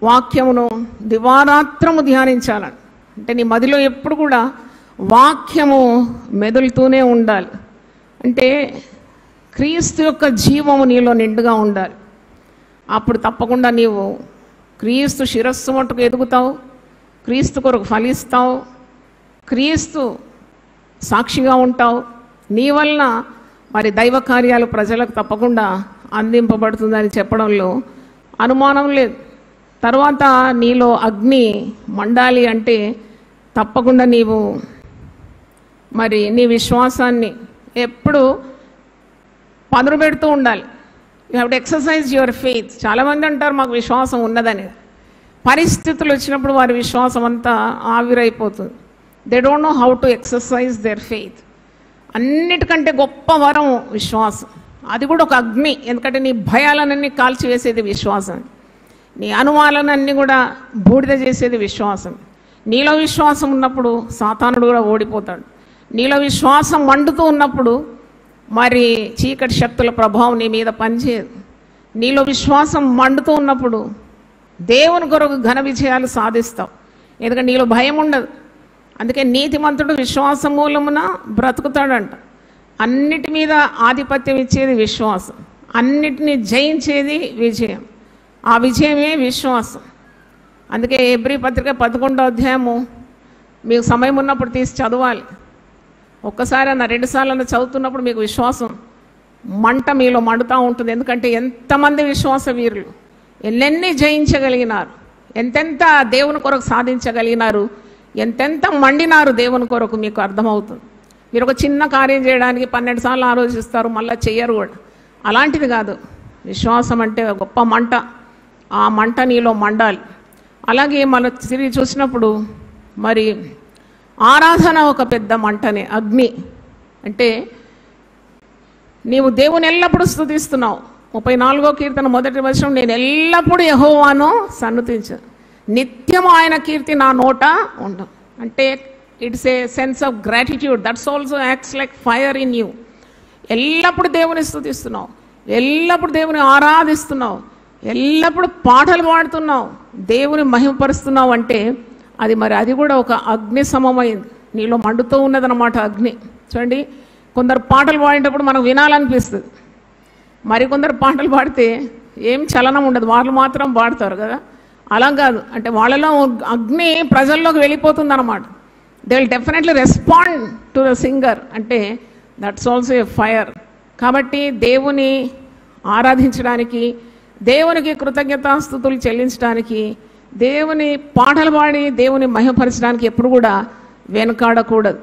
వాక్యమును దివారాత్రము ధ్యానించాలని, అంటే నీ మదిలో ఎప్పుడు కూడా వాక్యము మెదులుతూనే ఉండాలి. అంటే క్రీస్తు యొక్క జీవము నీలో నిండుగా ఉండాలి. అప్పుడు తప్పకుండా నీవు క్రీస్తు శిరస్సు మట్టుకు ఎదుగుతావు, క్రీస్తు కొరకు ఫలిస్తావు, క్రీస్తు సాక్షిగా ఉంటావు. నీ వలన మరి దైవ కార్యాలు ప్రజలకు తప్పకుండా అందింపబడుతుందని చెప్పడంలో అనుమానం లేదు. తర్వాత నీలో అగ్ని మండాలి అంటే తప్పకుండా నీవు మరి నీ విశ్వాసాన్ని ఎప్పుడు పదును పెడుతూ ఉండాలి. You have to exercise your faith. చాలామంది అంటారు మాకు విశ్వాసం ఉన్నదని. పరిస్థితులు వచ్చినప్పుడు వారి విశ్వాసం అంతా ఆవిరైపోతుంది. They don't know how to exercise their faith. అన్నిటికంటే గొప్ప వరం విశ్వాసం. అది కూడా ఒక అగ్ని. ఎందుకంటే నీ భయాలనన్నీ కాల్చివేసేది విశ్వాసం, నీ అనుమానాలన్నీ కూడా బూడిద చేసేది విశ్వాసం. నీలో విశ్వాసం ఉన్నప్పుడు సాతానుడు కూడా ఓడిపోతాడు. నీలో విశ్వాసం మండుతూ ఉన్నప్పుడు మరి చీకటి శక్తుల ప్రభావం నీ మీద పనిచేయదు. నీలో విశ్వాసం మండుతూ ఉన్నప్పుడు దేవుని కొరకు ఘన విజయాలు సాధిస్తావు. ఎందుకంటే నీలో భయం ఉండదు. అందుకే నీతిమంతుడు విశ్వాస మూలమున బ్రతుకుతాడంట. అన్నిటి మీద ఆధిపత్యం ఇచ్చేది విశ్వాసం, అన్నిటినీ జయించేది విజయం. ఆ విజయమే విశ్వాసం. అందుకే హెబ్రీ పత్రిక 11వ అధ్యాయము మీకు సమయం ఉన్నప్పుడు తీసి చదవాలి. ఒక్కసారి అన్న 2 సార్లు చదువుతున్నప్పుడు మీకు విశ్వాసం మంట మీలో మండుతూ ఉంటుంది. ఎందుకంటే ఎంతమంది విశ్వాస వీరులు ఎన్నెన్ని జయించగలిగినారు, ఎంతెంత దేవుని కొరకు సాధించగలిగినారు, ఎంతెంత మండినారు దేవుని కొరకు మీకు అర్థమవుతుంది. మీరు ఒక చిన్న కార్యం చేయడానికి 12 సార్లు ఆలోచిస్తారు, మళ్ళీ చెయ్యరు కూడా. అలాంటిది కాదు విశ్వాసం అంటే గొప్ప మంట. ఆ మంట నీలో మండాలి. అలాగే మనం తిరిగి చూసినప్పుడు మరి ఆరాధన ఒక పెద్ద మంటనే, అగ్ని. అంటే నీవు దేవుని ఎల్లప్పుడూ స్తుతిస్తున్నావు. 34వ కీర్తన 1వ వచనం, నేను ఎల్లప్పుడూ యెహోవాను సన్నుతించాను, నిత్యము ఆయన కీర్తి నా నోట ఉండు. అంటే it's a sense of gratitude that's also acts like fire in you. ఎల్లప్పుడు దేవుని స్తుతిస్తున్నావు, ఎల్లప్పుడు దేవుని ఆరాధిస్తున్నావు, ఎల్లప్పుడు పాటలు పాడుతున్నావు, దేవుని మహిమపరుస్తున్నావు. అంటే అది కూడా ఒక అగ్ని సమమైంది, నీలో మండుతూ ఉన్నదన్నమాట అగ్ని. చూడండి, కొందరు పాటలు పాడేటప్పుడు మనకు వినాలనిపిస్తుంది, మరికొందరు పాటలు పాడితే ఏం చలనం ఉండదు, వాళ్ళు మాత్రం పాడతారు కదా. అలా కాదు, అంటే వాళ్ళలో అగ్ని ప్రజల్లోకి వెళ్ళిపోతుంది అన్నమాట. They will definitely respond to the singer. అంటే దట్స్ ఆల్సో ఏ ఫైర్. కాబట్టి దేవుని ఆరాధించడానికి, దేవునికి కృతజ్ఞతాస్తుతులు చెల్లించడానికి, దేవుని పాటలు పాడి దేవుని మహిమపరచడానికి ఎప్పుడు కూడా వెనుకాడకూడదు.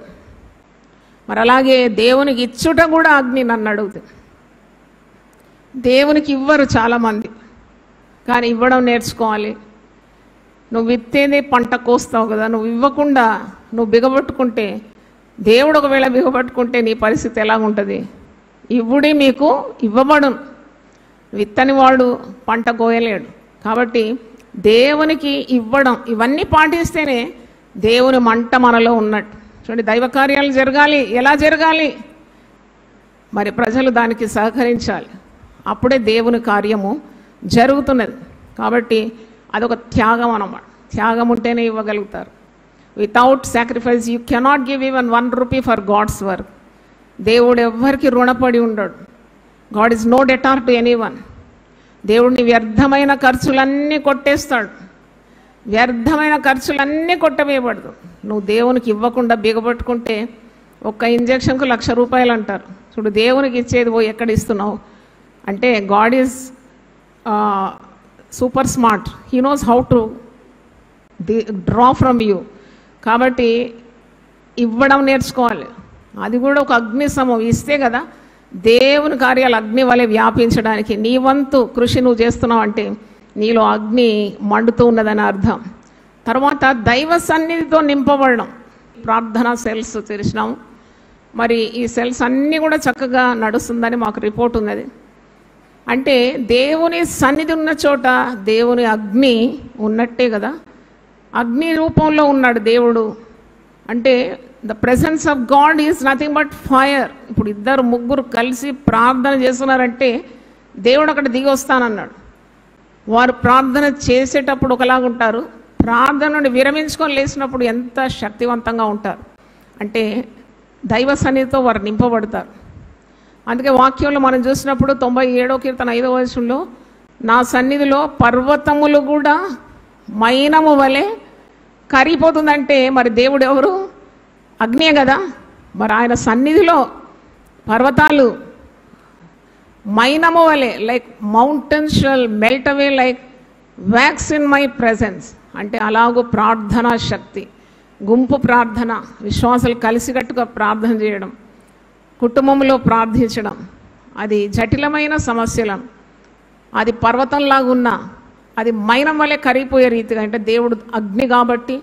మరి అలాగే దేవునికి ఇచ్చుట కూడా అగ్ని నన్ను అడుగుతుంది. దేవునికి ఇవ్వరు చాలామంది, కానీ ఇవ్వడం నేర్చుకోవాలి. నువ్వు విత్తేదే పంట కోస్తావు కదా, నువ్వు ఇవ్వకుండా నువ్వు బిగబట్టుకుంటే, దేవుడు ఒకవేళ బిగబట్టుకుంటే నీ పరిస్థితి ఎలా ఉంటుంది? ఇవ్వుడి మీకు ఇవ్వబడును, విత్తని వాడు పంట కోయలేడు. కాబట్టి దేవునికి ఇవ్వడం, ఇవన్నీ పాటిస్తేనే దేవుని మంట మనలో ఉన్నట్టు. చూడండి, దైవ కార్యాలు జరగాలి. ఎలా జరగాలి? మరి ప్రజలు దానికి సహకరించాలి, అప్పుడే దేవుని కార్యము జరుగుతున్నది. కాబట్టి అదొక త్యాగం అన్నమాట. త్యాగం ఉంటేనే ఇవ్వగలుగుతారు. Without sacrifice you cannot give even 1 rupee for God's work. దేవుడు ఎవ్వరికి రుణపడి ఉండడు. God is no debtor to anyone. దేవుడిని వ్యర్థమైన ఖర్చులన్నీ కొట్టేస్తాడు, వ్యర్థమైన ఖర్చులన్నీ కొట్టవేయబడదు. నువ్వు దేవునికి ఇవ్వకుండా బిగబట్టుకుంటే ఒక్క ఇంజక్షన్కు 1,00,000 రూపాయలు అంటారు. చూడు, దేవునికి ఇచ్చేది పోయి ఎక్కడ ఇస్తున్నావు అంటే, God is super smart, he knows how to draw from you. కాబట్టి ఇవ్వడం నేర్చుకోవాలి. అది కూడా ఒక అగ్ని సమం. ఇస్తే కదా దేవుని కార్యాలు అగ్ని వలె వ్యాపించడానికి నీ వంతు కృషి నువ్వు చేస్తున్నావు. అంటే నీలో అగ్ని మండుతూ ఉన్నదని అర్థం. తర్వాత దైవ సన్నిధితో నింపబడడం. ప్రార్థనా సెల్స్ తెరిచినాము. మరి ఈ సెల్స్ అన్నీ కూడా చక్కగా నడుస్తుందని మాకు రిపోర్ట్ ఉన్నది. అంటే దేవుని సన్నిధి ఉన్న చోట దేవుని అగ్ని ఉన్నట్టే కదా. అగ్ని రూపంలో ఉన్నాడు దేవుడు. అంటే the presence of God is nothing but fire. ఇప్పుడు ఇద్దరు ముగ్గురు కలిసి ప్రార్థన చేస్తున్నారంటే దేవుడు అక్కడ దిగి వస్తానన్నాడు. వారు ప్రార్థన చేసేటప్పుడు ఒకలాగుంటారు, ప్రార్థన నుండి విరమించుకొని లేచినప్పుడు ఎంత శక్తివంతంగా ఉంటారు అంటే దైవ సన్నిధితో వారు నింపబడతారు. అందుకే వాక్యంలో మనం చూసినప్పుడు 97వ కీర్తన 5వ వచనంలో నా సన్నిధిలో పర్వతములు కూడా మైనము వలె కరిగిపోతుందంటే మరి దేవుడు ఎవరు? అగ్నే కదా. మరి ఆయన సన్నిధిలో పర్వతాలు మైనము వలె like mountains shall melt away like wax in my presence అంటే అలాగూ ప్రార్థనా శక్తి, గుంపు ప్రార్థన, విశ్వాసాలు కలిసికట్టుగా ప్రార్థన చేయడం, కుటుంబంలో ప్రార్థించడం, అది జటిలమైన సమస్యలను అది పర్వతంలాగున్నా అది మైనం వలె కరిగిపోయే రీతిగా అంటే దేవుడు అగ్ని కాబట్టి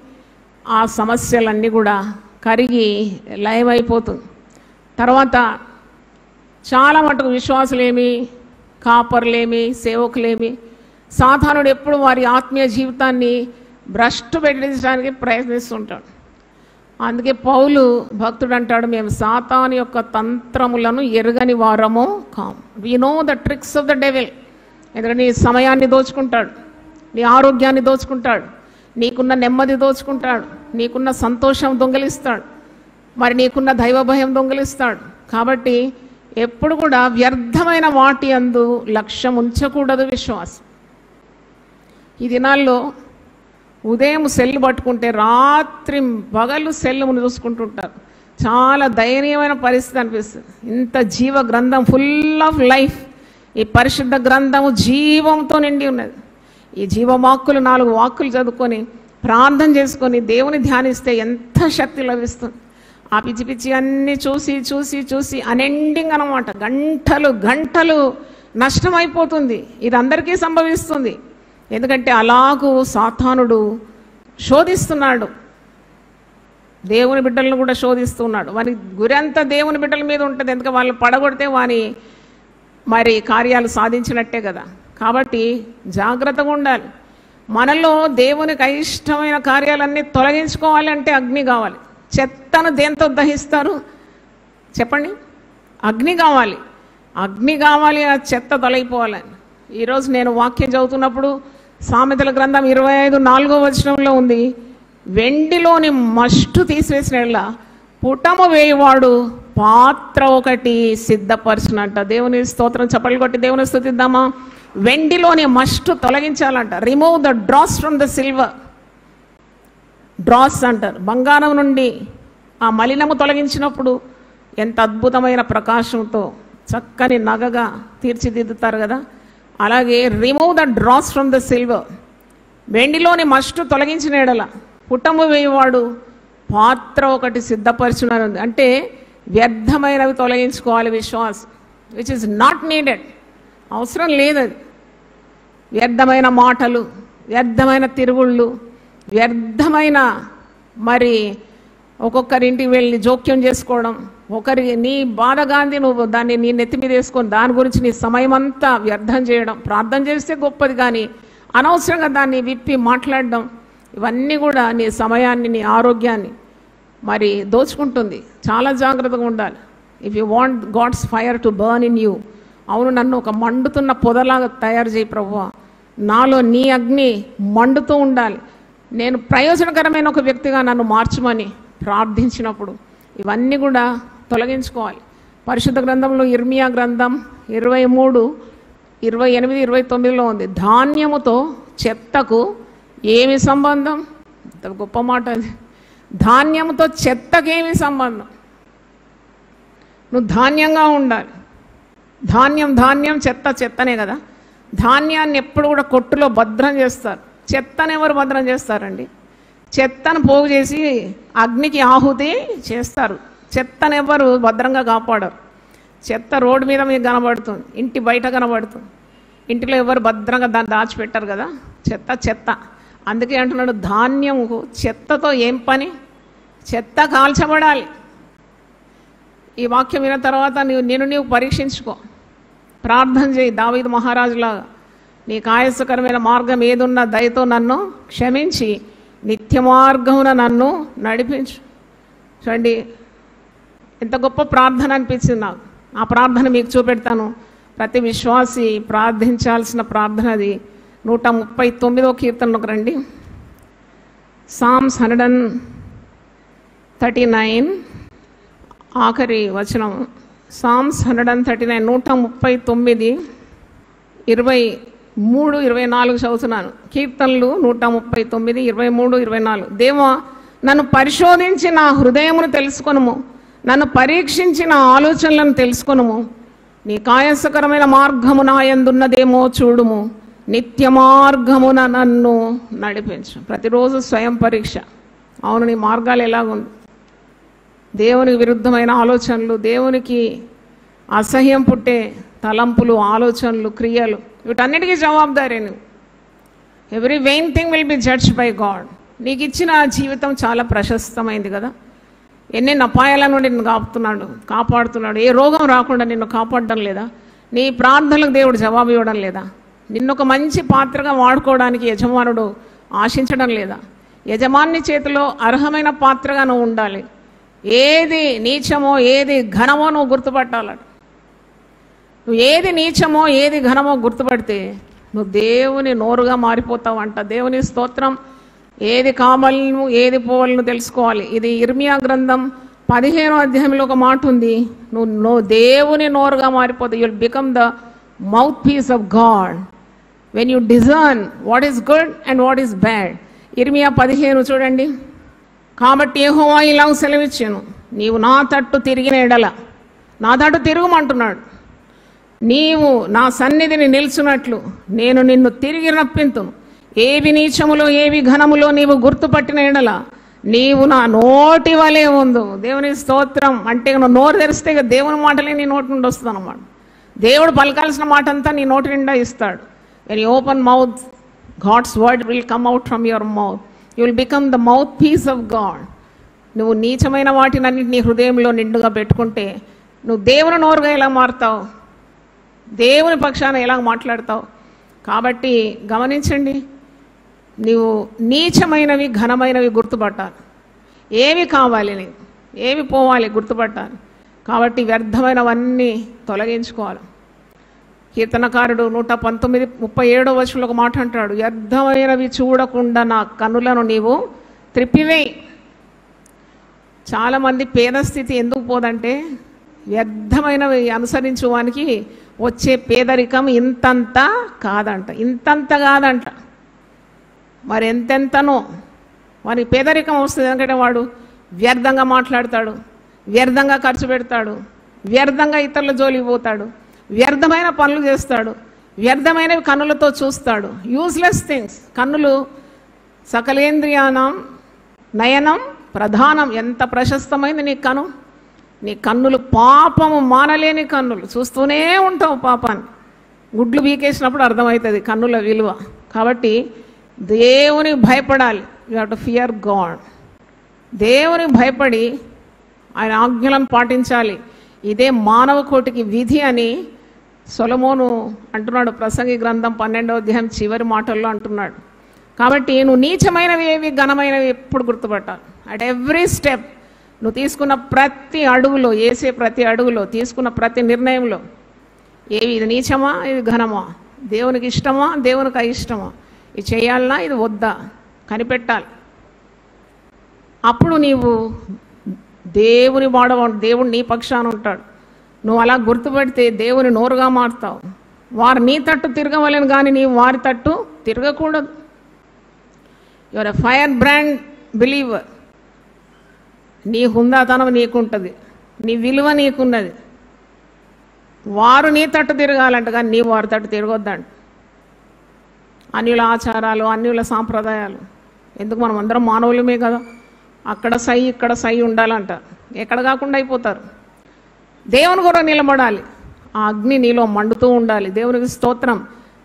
ఆ సమస్యలన్నీ కూడా కరిగి లయమైపోతుంది. తర్వాత చాలా మటుకు విశ్వాసులేమి, కాపర్లేమి, సేవకులేమి సాతానుడు ఎప్పుడు వారి ఆత్మీయ జీవితాన్ని భ్రష్టు పెట్టించడానికి ప్రయత్నిస్తుంటాడు. అందుకే పౌలు భక్తుడు అంటాడు, మేము సాతాను యొక్క తంత్రములను ఎరుగని వారము కాము. We know the tricks of the devil. ఎందుకంటే నీ సమయాన్ని దోచుకుంటాడు, నీ ఆరోగ్యాన్ని దోచుకుంటాడు, నీకున్న నెమ్మది దోచుకుంటాడు, నీకున్న సంతోషం దొంగిలిస్తాడు, మరి నీకున్న దైవ భయం దొంగిలిస్తాడు. కాబట్టి ఎప్పుడు కూడా వ్యర్థమైన వాటి అందు లక్ష్యం ఉంచకూడదు విశ్వాసం. ఈ దినాల్లో ఉదయం సెల్ పట్టుకుంటే రాత్రి పగలు సెల్లును చూసుకుంటుంటారు. చాలా దయనీయమైన పరిస్థితి అనిపిస్తుంది. ఇంత జీవ గ్రంథం ఫుల్ ఆఫ్ లైఫ్, ఈ పరిశుద్ధ గ్రంథము జీవంతో నిండి ఉన్నది. ఈ జీవవాక్కులు 4 వాక్కులు చదువుకొని ప్రార్థన చేసుకొని దేవుని ధ్యానిస్తే ఎంత శక్తి లభిస్తుంది. ఆ పిచ్చి పిచ్చి అన్నీ చూసి చూసి చూసి అనెండింగ్ అనమాట, గంటలు గంటలు నష్టమైపోతుంది. ఇది అందరికీ సంభవిస్తుంది. ఎందుకంటే అలాగూ సాతానుడు శోధిస్తున్నాడు, దేవుని బిడ్డలను కూడా శోధిస్తున్నాడు. వాని గురి అంతా దేవుని బిడ్డల మీద ఉంటుంది. ఎందుకంటే వాళ్ళు పడగొడితే వాని మరి కార్యాలు సాధించినట్టే కదా. కాబట్టి జాగ్రత్తగా ఉండాలి. మనలో దేవునికి అయిష్టమైన కార్యాలన్నీ తొలగించుకోవాలి అంటే అగ్ని కావాలి. చెత్తను దేంతో దహిస్తారు చెప్పండి? అగ్ని కావాలి. అగ్ని కావాలి, ఆ చెత్త తొలగిపోవాలని. ఈరోజు నేను వాక్యం చదువుతున్నప్పుడు సామెతల గ్రంథం 25:4వ వచనంలో ఉంది, వెండిలోని మస్టు తీసివేసిన పుటము వేయవాడు పాత్ర ఒకటి సిద్ధపరచునంట. దేవుని స్తోత్రం, చప్పట్లు కొట్టి దేవుని స్తుతిద్దామా. వెండిలోని మస్టు తొలగించాలంట. Remove the dross from the silver. Dross అంటారు. బంగారం నుండి ఆ మలినము తొలగించినప్పుడు ఎంత అద్భుతమైన ప్రకాశంతో చక్కని నగగా తీర్చిదిద్దుతారు కదా. అలాగే remove the dross from the silver. వెండిలోని మస్టు తొలగించిన ఎడల పుటము వేయవాడు పాత్ర ఒకటి సిద్ధపరచునని. అంటే వ్యర్థమైనవి తొలగించుకోవాలి విశ్వాసం, విచ్ ఇస్ నాట్ నీడెడ్. అవసరం లేదది. వ్యర్థమైన మాటలు, వ్యర్థమైన తిరుగుళ్ళు, వ్యర్థమైన మరి ఒక్కొక్కరింటికి వెళ్ళి జోక్యం చేసుకోవడం, ఒకరి నీ బాధ గాంధీ నువ్వు దాన్ని నీ నెత్తి మీద వేసుకొని దాని గురించి నీ సమయం అంతా వ్యర్థం చేయడం. ప్రార్థన చేస్తే గొప్పది, కానీ అనవసరంగా దాన్ని విప్పి మాట్లాడడం, ఇవన్నీ కూడా నీ సమయాన్ని, నీ ఆరోగ్యాన్ని మరి దోచుకుంటుంది. చాలా జాగ్రత్తగా ఉండాలి. If you want God's fire to burn in you, అవును నన్ను ఒక మండుతున్న పొదలాగా తయారు చేయి ప్రభువా, నాలో నీ అగ్ని మండుతూ ఉండాలి, నేను ప్రయోజనకరమైన ఒక వ్యక్తిగా నన్ను మార్చమని ప్రార్థించినప్పుడు ఇవన్నీ కూడా తొలగించుకోవాలి. పరిశుద్ధ గ్రంథంలో ఇర్మియా గ్రంథం 23, 28, 29లో ఉంది, ధాన్యముతో చెత్తకు ఏమి సంబంధం? అంత గొప్ప మాట అది. ధాన్యముతో చెత్తకేమి సంబంధం? నువ్వు ధాన్యంగా ఉండాలి. ధాన్యం ధాన్యం, చెత్త చెత్తనే కదా. ధాన్యాన్ని ఎప్పుడు కూడా కొట్టులో భద్రం చేస్తారు. చెత్తను ఎవరు భద్రం చేస్తారండి? చెత్తను పోగు చేసి అగ్నికి ఆహుతి చేస్తారు. చెత్తను ఎవరు భద్రంగా కాపాడరు. చెత్త రోడ్డు మీద మీకు కనబడుతుంది, ఇంటి బయట కనబడుతుంది. ఇంటిలో ఎవరు భద్రంగా దాన్ని దాచిపెట్టారు కదా. చెత్త చెత్త. అందుకే అంటున్నాడు, ధాన్యము చెత్తతో ఏం పని? చెత్త కాల్చబడాలి. ఈ వాక్యం విన్న తర్వాత నీవు పరీక్షించుకో, ప్రార్థన చేయి. దావీదు మహారాజులాగా నీకు ఆయాసకరమైన మార్గం ఏదున్నా దయతో నన్ను క్షమించి నిత్య మార్గమున నన్ను నడిపించు. చూడండి, ఎంత గొప్ప ప్రార్థన అనిపించింది నాకు. ఆ ప్రార్థన మీకు చూపెడతాను. ప్రతి విశ్వాసి ప్రార్థించాల్సిన ప్రార్థన అది. 139వ కీర్తనలోకి రండి. సామ్స్ 139 ఆఖరి వచనం. సామ్స్ 139 139 23 24 చదువుతున్నాను. కీర్తనలు 139 23 24. దేవా, నన్ను పరిశోధించి నా హృదయమును తెలుసుకొనుము, నన్ను పరీక్షించి నా ఆలోచనలను తెలుసుకొనుము. నీ కాయసకరమైన మార్గము నా యందున్నదేమో చూడుము, నిత్య మార్గమున నన్ను నడిపించు. ప్రతిరోజు స్వయం పరీక్ష. అవును, నీ మార్గాలు ఎలాగుంది? దేవునికి విరుద్ధమైన ఆలోచనలు, దేవునికి అసహ్యం పుట్టే తలంపులు, ఆలోచనలు, క్రియలు, వీటన్నిటికీ జవాబుదారీ నువ్వు. Every vain thing will be judged by God. నీకు ఇచ్చిన జీవితం చాలా ప్రశస్తమైంది కదా. ఎన్నెన్ని అపాయాల నుండి నిన్ను కాపాడుతున్నాడు. ఏ రోగం రాకుండా నిన్ను కాపాడడం లేదా? నీ ప్రార్థనలకు దేవుడు జవాబు ఇవ్వడం లేదా? నిన్ను ఒక మంచి పాత్రగా వాడుకోవడానికి యజమానుడు ఆశించడం లేదా? యజమాని చేతిలో అర్హమైన పాత్రగా నువ్వు ఉండాలి. ఏది నీచమో ఏది ఘనమో నువ్వు గుర్తుపట్టాలట. నువ్వు ఏది నీచమో ఏది ఘనమో గుర్తుపడితే నువ్వు దేవుని నోరుగా మారిపోతావు అంట. దేవుని స్తోత్రం. ఏది కావాలను ఏది పోవాలను తెలుసుకోవాలి. ఇది ఇర్మియా గ్రంథం 15వ అధ్యాయంలో ఒక మాట ఉంది. నువ్వు దేవుని నోరుగా మారిపోతావు. You will become the mouthpiece of God when you discern what is good and what is bad. ఇర్మియా 15 చూడండి. కాబట్టి యెహోవా ఇలా సెలవిచ్చాను, నీవు నా తట్టు తిరిగిన ఎడల, నా తట్టు తిరుగుమంటున్నాడు, నీవు నా సన్నిధిని నిల్చున్నట్లు నేను నిన్ను తిరిగి రప్పింతును. ఏవి నీచములో ఏవి ఘనములో నీవు గుర్తుపట్టిన ఎడల నీవు నా నోటి వలె ఉందు. దేవుని స్తోత్రం. అంటే నువ్వు నోరు తెరిస్తే దేవుని మాటలే నీ నోటి నుండి వస్తుంది అన్నమాట. దేవుడు పలకాల్సిన మాట అంతా నీ నోటి నిండా ఇస్తాడు. When you open mouth, God's word will come out from your mouth. You will become the mouthpiece of God. నువ్వు నీచమైన వాటినన్నింటి నీ హృదయంలో నిండుగా పెట్టుకుంటే నువ్వు దేవుని నోరుగా ఎలా మారుతావు? దేవుని పక్షాన ఎలా మాట్లాడతావు? కాబట్టి గమనించండి, నీవు నీచమైనవి ఘనమైనవి గుర్తుపట్టాలి. ఏవి కావాలి, నీవు ఏవి పోవాలి గుర్తుపట్టాలి. కాబట్టి వ్యర్థమైనవన్నీ తొలగించుకోవాలి. కీర్తనకారుడు 119:37 వచనంలో ఒక మాట అంటాడు, వ్యర్థమైనవి చూడకుండా నా కన్నులను నీవు త్రిప్పివేయి. చాలామంది పేద స్థితి ఎందుకు పోదంటే వ్యర్థమైనవి అనుసరించువానికి వచ్చే పేదరికం ఇంతంత కాదంట. మరి ఎంతెంతనో వానికి పేదరికం వస్తుంది. ఎందుకంటే వాడు వ్యర్థంగా మాట్లాడతాడు, వ్యర్థంగా ఖర్చు పెడతాడు, వ్యర్థంగా ఇతరుల జోలికి పోతాడు, వ్యర్థమైన పనులు చేస్తాడు, వ్యర్థమైనవి కన్నులతో చూస్తాడు. Useless things. కన్నులు సకలేంద్రియానం నయనం ప్రధానం. ఎంత ప్రశస్తమైంది నీ కను. నీ కన్నులు పాపము మానలేని కన్నులు. చూస్తూనే ఉంటావు పాపాన్ని. గుడ్లు బీకేసినప్పుడు అర్థమవుతుంది కన్నుల విలువ. కాబట్టి దేవుని భయపడాలి. You have to fear God. దేవుని భయపడి ఆయన ఆజ్ఞలను పాటించాలి. ఇదే మానవ కోటికి విధి అని సొలొమోను అంటున్నాడు. ప్రసంగి గ్రంథం 12వ అధ్యాయం చివరి మాటల్లో అంటున్నాడు. కాబట్టి నువ్వు నీచమైనవి ఏవి ఘనమైనవి ఎప్పుడు గుర్తుపట్టాలి. అట్ ఎవ్రీ స్టెప్ నువ్వు తీసుకున్న ప్రతి అడుగులో, వేసే ప్రతి అడుగులో, తీసుకున్న ప్రతి నిర్ణయంలో ఏవి ఇది నీచమా ఇది ఘనమా, దేవునికి ఇష్టమా దేవునికి అయిష్టమా, ఇది చేయాలన్నా ఇది వద్దా కనిపెట్టాలి. అప్పుడు నీవు దేవుని వాడవాడు. దేవుడు నీ పక్షాన ఉంటాడు. నువ్వు అలా గుర్తుపెడితే దేవుని నోరుగా మారుతావు. వారు నీ తట్టు తిరగవలేను కానీ నీవు వారి తట్టు తిరగకూడదు. Your a fire brand believer. నీ హుందాతనం నీకుంటుంది, నీ విలువ నీకున్నది. వారు నీ తట్టు తిరగాలంట కానీ నీ వారి తట్టు తిరగొద్దంట. అన్యుల ఆచారాలు, అన్యుల సాంప్రదాయాలు ఎందుకు? మనం అందరం మానవులమే కదా. అక్కడ సై ఇక్కడ సై ఉండాలంట. ఎక్కడ కాకుండా అయిపోతారు. దేవుని కూడా నిలబడాలి. ఆ అగ్ని నీలో మండుతూ ఉండాలి. దేవునికి స్తోత్రం.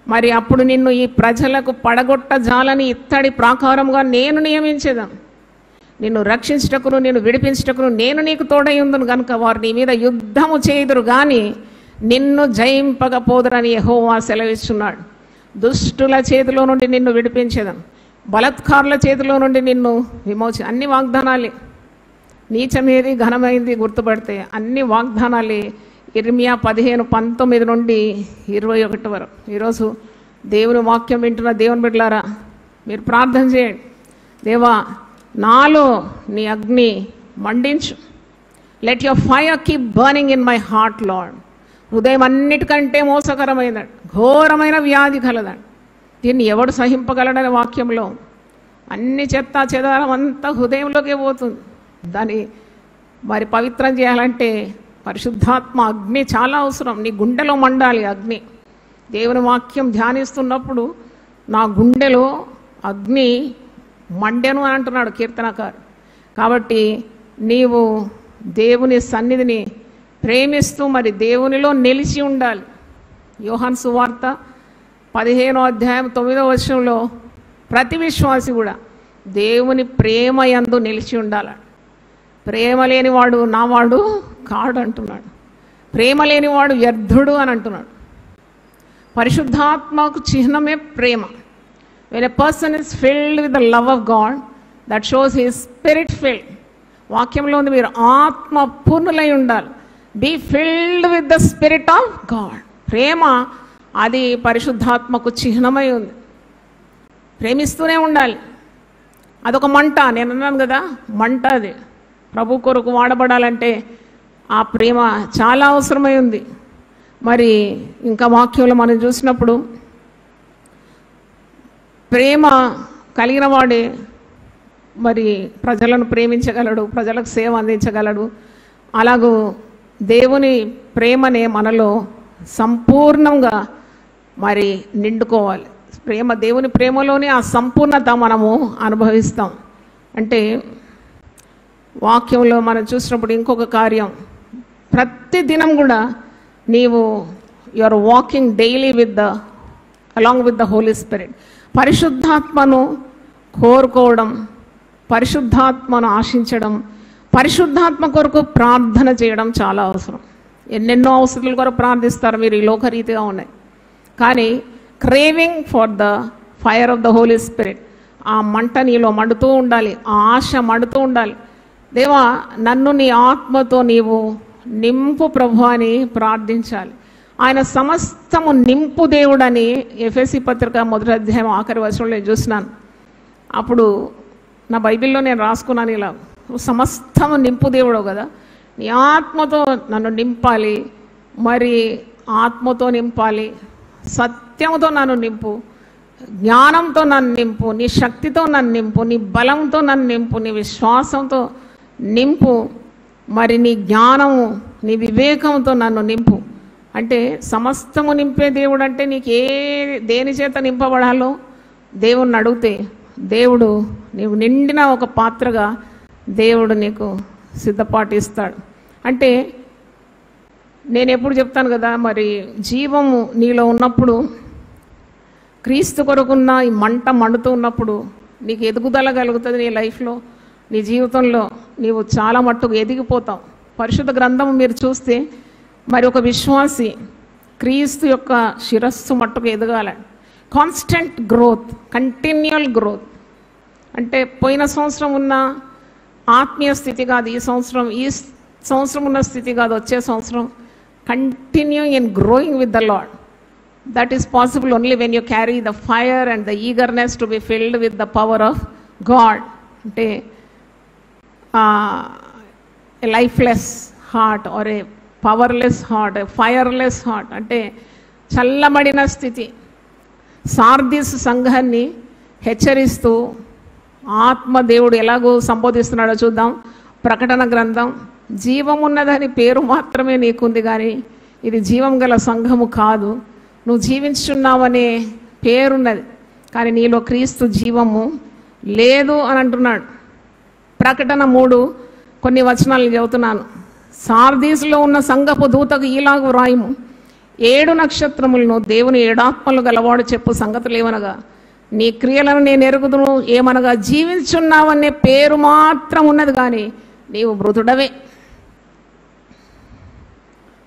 మరి అప్పుడు నిన్ను ఈ ప్రజలకు పడగొట్ట జాలని ఇత్తడి ప్రాకారముగా నేను నియమించేదాను. నిన్ను రక్షించటకును నిన్ను విడిపించటకును నేను నీకు తోడై ఉందును గనుక వారు నీ మీద యుద్ధము చేయుదురు కానీ నిన్ను జయింపకపోదురని యెహోవా సెలవిస్తున్నాడు. దుష్టుల చేతిలో నుండి నిన్ను విడిపించేదాను, బలత్కారుల చేతిలో నుండి నిన్ను అన్ని వాగ్దానాలే. నీచమేది ఘనమైంది గుర్తుపడితే అన్ని వాగ్దానాలే. ఇర్మియా 15:19 నుండి 21 వరకు. ఈరోజు దేవుని వాక్యం వింటున్న దేవుని బిడ్డలారా, మీరు ప్రార్థన చేయండి. దేవా, నాలో నీ అగ్ని మండించు. Let your fire keep burning in my heart Lord. హృదయం అన్నిటికంటే మోసకరమైనది, ఘోరమైన వ్యాధి కలదండి. దీన్ని ఎవడు సహింపగలడని వాక్యంలో అన్ని చెత్త చెదారం అంతా హృదయంలోకే పోతుంది. దాన్ని మరి పవిత్రం చేయాలంటే పరిశుద్ధాత్మ అగ్ని చాలా అవసరం. నీ గుండెలో మండాలి అగ్ని. దేవుని వాక్యం ధ్యానిస్తున్నప్పుడు నా గుండెలో అగ్ని మండెను అని అంటున్నాడు కీర్తనకారు. కాబట్టి నీవు దేవుని సన్నిధిని ప్రేమిస్తూ మరి దేవునిలో నిలిచి ఉండాలి. యోహాను సువార్త 15:9 ప్రతి విశ్వాసి కూడా దేవుని ప్రేమ యందు నిలిచి ఉండాలి. ప్రేమ లేనివాడు నావాడు కాడు అంటున్నాడు. ప్రేమ లేనివాడు వ్యర్థుడు అని అంటున్నాడు. పరిశుద్ధాత్మకు చిహ్నమే ప్రేమ. When a person is filled with the love of God, that shows he is spirit filled. వాక్యంలో ఉంది, మీరు ఆత్మ పూర్ణులై ఉండాలి. Be filled with the Spirit of God. ప్రేమ అది పరిశుద్ధాత్మకు చిహ్నమై ఉంది. ప్రేమిస్తూనే ఉండాలి. అదొక మంట. నేను అన్నాను కదా, మంట. అది ప్రభు కొరకు వాడబడాలంటే ఆ ప్రేమ చాలా అవసరమై ఉంది. మరి ఇంకా వాక్యంలో మనం చూసినప్పుడు ప్రేమ కలిగిన వాడే మరి ప్రజలను ప్రేమించగలడు, ప్రజలకు సేవ అందించగలడు. అలాగూ దేవుని ప్రేమనే మనలో సంపూర్ణంగా మరి నిండుకోవాలి. ప్రేమ, దేవుని ప్రేమలోనే ఆ సంపూర్ణత మనము అనుభవిస్తాం. అంటే వాక్యంలో మనం చూసినప్పుడు ఇంకొక కార్యం, ప్రతి దినం కూడా నీవు you are walking daily along with the Holy Spirit. పరిశుద్ధాత్మను కోరుకోవడం, పరిశుద్ధాత్మను ఆశించడం, పరిశుద్ధాత్మ కొరకు ప్రార్థన చేయడం చాలా అవసరం. ఎన్నెన్నో అవసరాల కొరకు ప్రార్థిస్తారు మీరు, ఈ లోకరీతిగా ఉన్నాయి. కానీ craving for the fire of the Holy Spirit, ఆ మంట నీలో మండుతూ ఉండాలి, ఆ ఆశ మండుతూ ఉండాలి. దేవా, నన్ను నీ ఆత్మతో నీవు నింపు ప్రభు అని ప్రార్థించాలి. ఆయన సమస్తము నింపు దేవుడని ఎఫెసీ పత్రిక 1వ అధ్యాయం ఆఖరి వచనంలో నేను చూసినాను. అప్పుడు నా బైబిల్లో నేను రాసుకున్నాను ఇలా, నువ్వు సమస్తము నింపు దేవుడు కదా, నీ ఆత్మతో నన్ను నింపాలి, మరి ఆత్మతో నింపాలి, సత్యముతో నన్ను నింపు, జ్ఞానంతో నన్ను నింపు, నీ శక్తితో నన్ను నింపు, నీ బలంతో నన్ను నింపు, నీ విశ్వాసంతో నింపు, మరి నీ జ్ఞానము, నీ వివేకంతో నన్ను నింపు. అంటే సమస్తము నింపే దేవుడు అంటే నీకు దేని చేత నింపబడాలో దేవుణ్ణి అడిగితే దేవుడు నీవు నిండిన ఒక పాత్రగా దేవుడు నీకు సిద్ధపాటిస్తాడు. అంటే నేను ఎప్పుడు చెప్తాను కదా, మరి జీవము నీలో ఉన్నప్పుడు, క్రీస్తు కొరకున్న ఈ మంట మండుతూ ఉన్నప్పుడు నీకు ఎదుగుదల కలుగుతుంది. నీ లైఫ్లో, నీ జీవితంలో నీవు చాలా మట్టుకు ఎదిగిపోతావు. పరిశుద్ధ గ్రంథం మీరు చూస్తే మరి ఒక విశ్వాసి క్రీస్తు యొక్క శిరస్సు మట్టుకు ఎదగాలి. Constant growth, continual growth. అంటే పోయిన సంవత్సరం ఉన్న ఆత్మీయ స్థితి కాదు ఈ సంవత్సరం ఉన్న స్థితి కాదు వచ్చే సంవత్సరం. Continuing in growing with the Lord. That is possible only when you carry the fire and the eagerness to be filled with the power of God. అంటే a lifeless heart or a powerless heart, a fireless heart, అంటే చల్లబడిన స్థితి. సార్దీస్ సంఘాన్ని హెచ్చరిస్తూ ఆత్మదేవుడు ఎలాగో సంబోధిస్తున్నాడో చూద్దాం. ప్రకటన గ్రంథం, జీవమున్నదని పేరు మాత్రమే నీకుంది కానీ ఇది జీవం గల సంఘము కాదు. నువ్వు జీవించున్నావనే పేరున్నది కానీ నీలో క్రీస్తు జీవము లేదు అని అంటున్నాడు. ప్రకటన 3 కొన్ని వచనాలు చదువుతున్నాను. సార్దీస్లో ఉన్న సంఘపు దూతకు ఈలాగు వ్రాయుము, 7 నక్షత్రములను దేవుని 7 ఆత్మలు గలవాడు చెప్పు సంగతులేమనగా, నీ క్రియలను నేను ఎరుగుదును, ఏమనగా జీవించున్నావనే పేరు మాత్రం ఉన్నది కానీ నీవు మృతుడవే.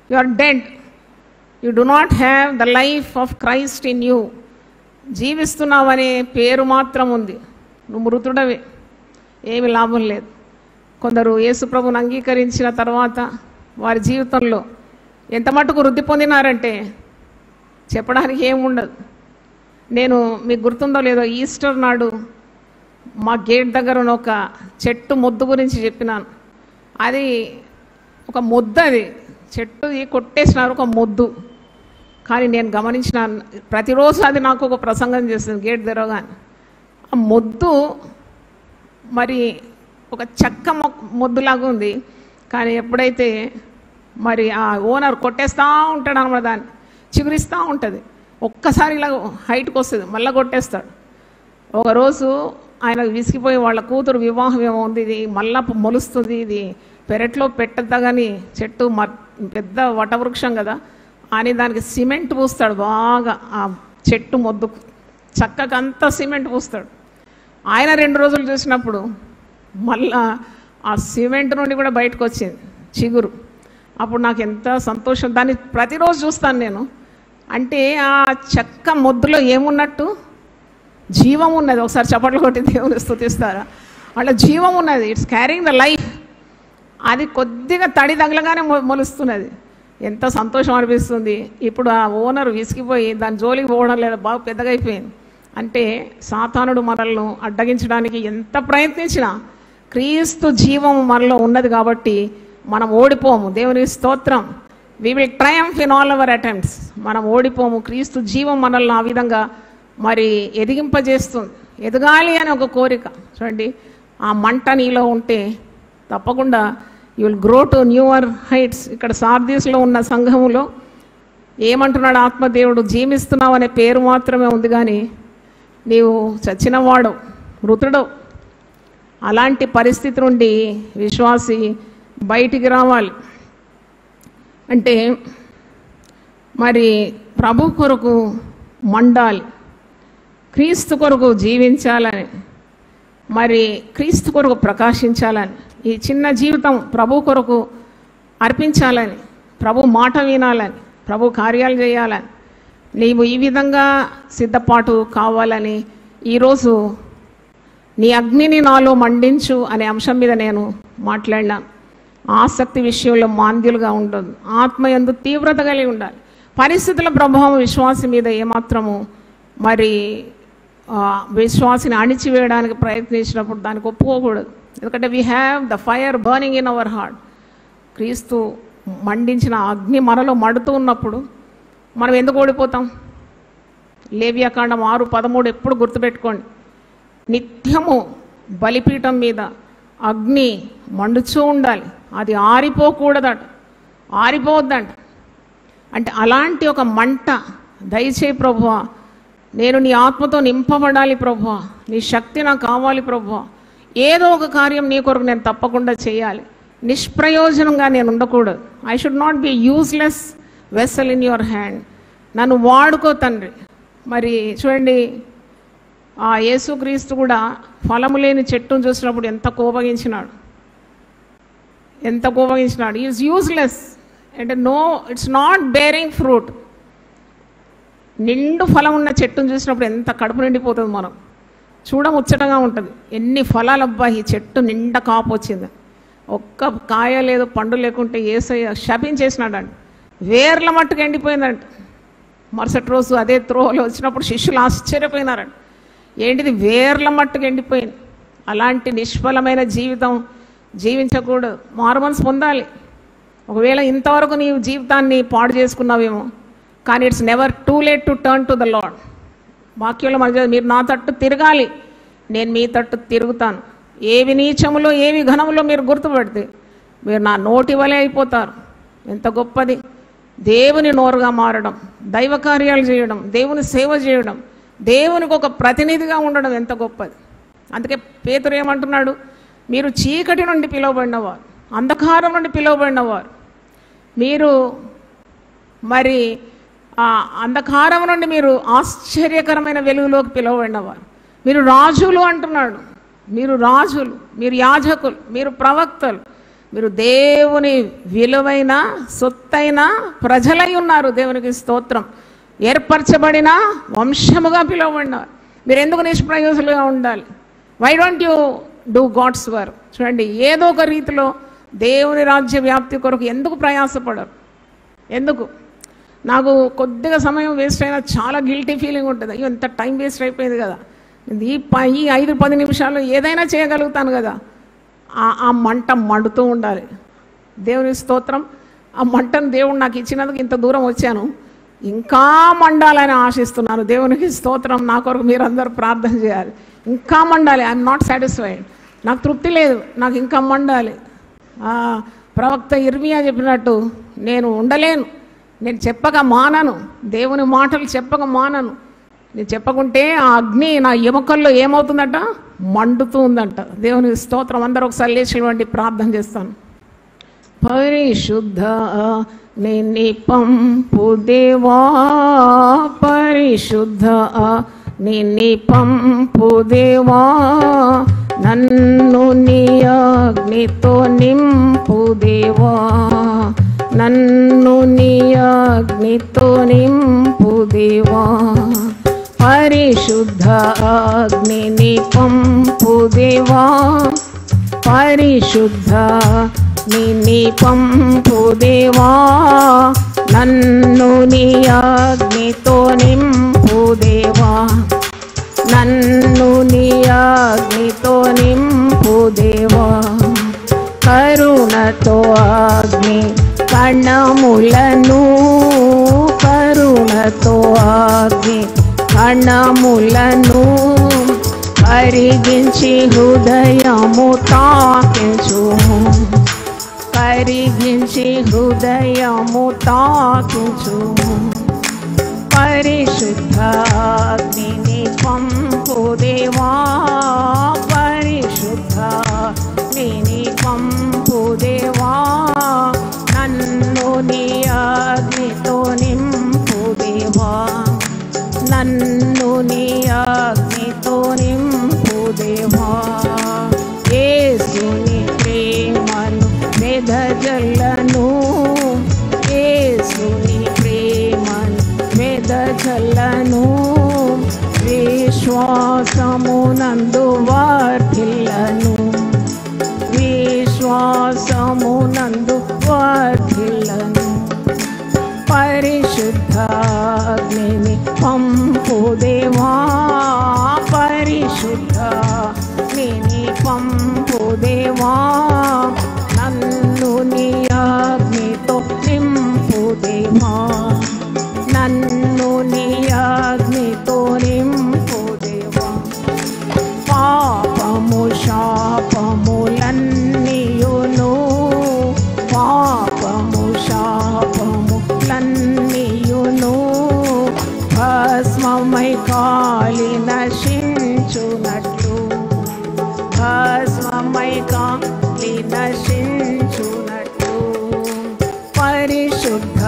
You are dead, you do not have the life of Christ in you. జీవిస్తున్నావనే పేరు మాత్రం ఉంది, నువ్వు మృతుడవే, ఏమి లాభం లేదు. కొందరు యేసు ప్రభువుని అంగీకరించిన తర్వాత వారి జీవితంలో ఎంత మటుకు వృద్ధి పొందినారంటే చెప్పడానికి ఏముండదు. నేను మీకు గుర్తుందో లేదో ఈస్టర్ నాడు మా గేట్ దగ్గర ఉన్న ఒక చెట్టు మొద్దు గురించి చెప్పినాను. అది ఒక మొద్దు, అది చెట్టు కొట్టేసినారు, ఒక మొద్దు. కానీ నేను గమనించినాను, ప్రతిరోజు అది నాకు ఒక ప్రసంగం చేస్తుంది గేట్ తెరవగానే. ఆ మొద్దు మరి ఒక చెక్క మొద్దులాగా ఉంది, కానీ ఎప్పుడైతే మరి ఆ ఓనర్ కొట్టేస్తూ ఉంటాడు అన్నమాట, దాన్ని చిగురిస్తూ ఉంటుంది. ఒక్కసారి ఇలా హైట్కి వస్తుంది, మళ్ళీ కొట్టేస్తాడు. ఒకరోజు ఆయన విసిగిపోయి వాళ్ళ కూతురు వివాహం ఏమో ఉంది, ఇది మళ్ళా మొలుస్తుంది, ఇది పెరట్లో పెట్టద్దగాని చెట్టు పెద్ద వటవృక్షం కదా అని దానికి సిమెంట్ పూస్తాడు బాగా. ఆ చెట్టు మొద్దు చక్కకంతా సిమెంట్ పూస్తాడు. ఆయన 2 రోజులు చూసినప్పుడు మళ్ళా ఆ సిమెంట్ నుండి కూడా బయటకు వచ్చింది చిగురు. అప్పుడు నాకు ఎంత సంతోషం. దాన్ని ప్రతిరోజు చూస్తాను నేను. అంటే ఆ చెక్క మొద్దులో ఏమున్నట్టు? జీవం ఉన్నది. ఒకసారి చప్పట్లు కొట్టి దేవుని స్తుతిస్తారా? వాళ్ళ జీవం ఉన్నది. It's carrying the life. అది కొద్దిగా తడి తగలగానే మొలుస్తున్నది. ఎంత సంతోషం అనిపిస్తుంది. ఇప్పుడు ఆ ఓనర్ విసిగిపోయి దాని జోలికి పోవడం లేదు, బాగా పెద్దగా అయిపోయింది. అంటే సాతానుడు మనల్ని అడ్డగించడానికి ఎంత ప్రయత్నించినా క్రీస్తు జీవం మనలో ఉన్నది కాబట్టి మనం ఓడిపోము. దేవుని స్తోత్రం. We will triumph in all our attempts. మనం ఓడిపోము. క్రీస్తు జీవం మనల్ని ఆ విధంగా మరి ఎదిగింపజేస్తుంది. ఎదగాలి అని ఒక కోరిక. చూడండి, ఆ మంట నీలో ఉంటే తప్పకుండా you will grow to newer heights. ఇక్కడ సార్దీస్లో ఉన్న సంఘములో ఏమంటున్నాడు ఆత్మదేవుడు? జీవిస్తున్నావు అనే పేరు మాత్రమే ఉంది, కానీ నీవు చచ్చినవాడు, మృతుడు. అలాంటి పరిస్థితి నుండి విశ్వాసి బయటికి రావాలి. అంటే మరి ప్రభు కొరకు మండాలి, క్రీస్తు కొరకు జీవించాలని, మరి క్రీస్తు కొరకు ప్రకాశించాలని, ఈ చిన్న జీవితం ప్రభు కొరకు అర్పించాలని, ప్రభు మాట వినాలని, ప్రభు కార్యాలు చేయాలని, నీవు ఈ విధంగా సిద్ధపాటు కావాలని ఈరోజు నీ అగ్నిని నాలో మండించు అనే అంశం మీద నేను మాట్లాడినాను. ఆసక్తి విషయంలో మాంద్యులుగా ఉండదు, ఆత్మయందు తీవ్రత కలిగి ఉండాలి. పరిస్థితుల ప్రభావం విశ్వాసం మీద ఏమాత్రము మరి విశ్వాసిని అణిచివేయడానికి ప్రయత్నించినప్పుడు దానికి ఒప్పుకోకూడదు. ఎందుకంటే we have the fire burning in our heart. క్రీస్తు మండించిన అగ్ని మనలో మండుతూ ఉన్నప్పుడు మనం ఎందుకు ఓడిపోతాం? లేవియాకాండం 6:13 ఎప్పుడు గుర్తుపెట్టుకోండి. నిత్యము బలిపీఠం మీద అగ్ని మండుచూ ఉండాలి, అది ఆరిపోకూడదట, ఆరిపోవద్దంట. అంటే అలాంటి ఒక మంట దయచేయి ప్రభువా, నేను నీ ఆత్మతో నింపబడాలి ప్రభువా, నీ శక్తి నాకు కావాలి ప్రభువా, ఏదో ఒక కార్యం నీ కొరకు నేను తప్పకుండా చేయాలి, నిష్ప్రయోజనంగా నేను ఉండకూడదు. I should not B useless vessel in your hand. నన్ను వాడుకో తండ్రి. మరి చూడండి, ఆ యేసుక్రీస్తు కూడా ఫలము లేని చెట్టును చూసినప్పుడు ఎంత కోపగించినాడు, ఎంత కోపగించినాడు. ఈజ్ యూజ్లెస్ అంటే no, it's not bearing fruit. నిండు ఫలం ఉన్న చెట్టును చూసినప్పుడు ఎంత కడుపు నిండిపోతుంది, మనం చూడముచ్చటగా ఉంటుంది. ఎన్ని ఫలాలు అబ్బా, ఈ చెట్టు నిండా కాపు వచ్చింది, ఒక్క కాయ లేదు, పండు లేకుంటే యేసయ్య శపించేసినాడంట. వేర్ల మట్టుకు ఎండిపోయిందంట. మరుసటి రోజు అదే త్రోవలో వచ్చినప్పుడు శిష్యులు ఆశ్చర్యపోయినారంట, ఏంటిది వేర్ల మట్టుకు ఎండిపోయింది. అలాంటి నిష్ఫలమైన జీవితం జీవించకూడదు. మారుమనసు పొందాలి. ఒకవేళ ఇంతవరకు నీవు జీవితాన్ని పాడు చేసుకున్నావేమో, కానీ it's never too late to turn to the lord. వాక్యంలో మన మీరు నా తట్టు తిరగాలి, నేను మీ తట్టు తిరుగుతాను. ఏవి నీచములో ఏవి ఘనములో మీరు గుర్తుపడితే మీరు నా నోటి వలె అయిపోతారు. ఎంత గొప్పది! దేవుని నోరుగా మారడం, దైవ కార్యాలు చేయడం, దేవుని సేవ చేయడం, దేవునికి ఒక ప్రతినిధిగా ఉండడం ఎంత గొప్పది. అందుకే పేతురు ఏమంటున్నాడు? మీరు చీకటి నుండి పిలువబడినవారు, అంధకారం నుండి పిలువబడినవారు, మీరు మరి అంధకారం నుండి మీరు ఆశ్చర్యకరమైన వెలుగులోకి పిలువబడినవారు, మీరు రాజులు అంటున్నాడు. మీరు రాజులు, మీరు యాజకులు, మీరు ప్రవక్తలు, మీరు దేవుని విలువైన సొత్తైన ప్రజలై ఉన్నారు. దేవునికి స్తోత్రం. ఏర్పరచబడిన వంశముగా పిలువబడినారు. మీరు ఎందుకు నిష్ప్రయోజకులుగా ఉండాలి? Why don't you do God's work? చూడండి, ఏదో ఒక రీతిలో దేవుని రాజ్య వ్యాప్తి కొరకు ఎందుకు ప్రయాసపడరు? ఎందుకు? నాకు కొద్దిగా సమయం వేస్ట్ అయినా చాలా గిల్టీ ఫీలింగ్ ఉంటుంది. అయ్యో ఎంత టైం వేస్ట్ అయిపోయింది కదా, ఈ 5-10 నిమిషాల్లో ఏదైనా చేయగలుగుతాను కదా. ఆ మంట మండుతూ ఉండాలి. దేవుని స్తోత్రం. ఆ మంటను దేవుడు నాకు ఇచ్చినందుకు ఇంత దూరం వచ్చాను, ఇంకా మండాలని ఆశిస్తున్నాను. దేవునికి స్తోత్రం. నా కొరకు మీరు అందరూ ప్రార్థన చేయాలి. ఇంకా మండాలి. I'm not satisfied. నాకు తృప్తి లేదు, నాకు ఇంకా మండాలి. ప్రవక్త ఇర్మియా చెప్పినట్టు నేను ఉండలేను, నేను చెప్పక మానను, దేవుని మాటలు చెప్పక మానను. నేను చెప్పకుంటే ఆ అగ్ని నా ఎముకల్లో ఏమవుతుందట? మండుతూ ఉందంట. దేవుని స్తోత్రం. అందరూ ఒకసారి లేచినటువంటి ప్రార్థన చేస్తాను. పరిశుద్ధ నిన్ని పంపు దేవా, పరిశుద్ధ నిన్ని పంపు దేవా, నన్ను నీ అగ్నితో నింపు దేవా, నన్ను నీ అగ్నితో నింపు దేవా. పరిశుద్ధ అగ్నిని పంపు దేవా, పరిశుద్ధ నిన్ని పంపు దేవా, నన్ను నీ అగ్నితో నింపు దేవా, నన్ను నీ అగ్నితో నింపు దేవా. కరుణతో అగ్ని కణములను, కరుణతో అగ్ని కణములను కరిగించి హృదయము తాకించుము, కరిగించి హృదయము తాకించుము. పరిశుద్ధ అగ్నిని పంపు దేవా, పరిశుద్ధ అగ్నిని పంపు దేవా, నన్ను నీ అగ్నితో నింపు దేవా, నన్ను నీ అగ్నితో నింపు దేవా. యేసుని ప్రేమను వెదజల్లను, యేసుని ప్రేమను వెదజల్లను, విశ్వాసమునందు వర్ధిల్లను, విశ్వాసమునందు వర్ధిల్లను. పరిశుద్ధ అగ్నిని పంపు దేవా, పరిశుద్ధ అగ్నిని పంపు దేవా, నన్ను నీ అగ్నితో నింపు దేవా, నన్ను నీ అగ్నితో నింపు దేవా. పాపము శాపములన్నీయును, పాపము శాపములన్నీయును భస్మమై కాలి నశించునట్లు, భస్మమై కాలి నశించునట్లు. పరిశుద్ధ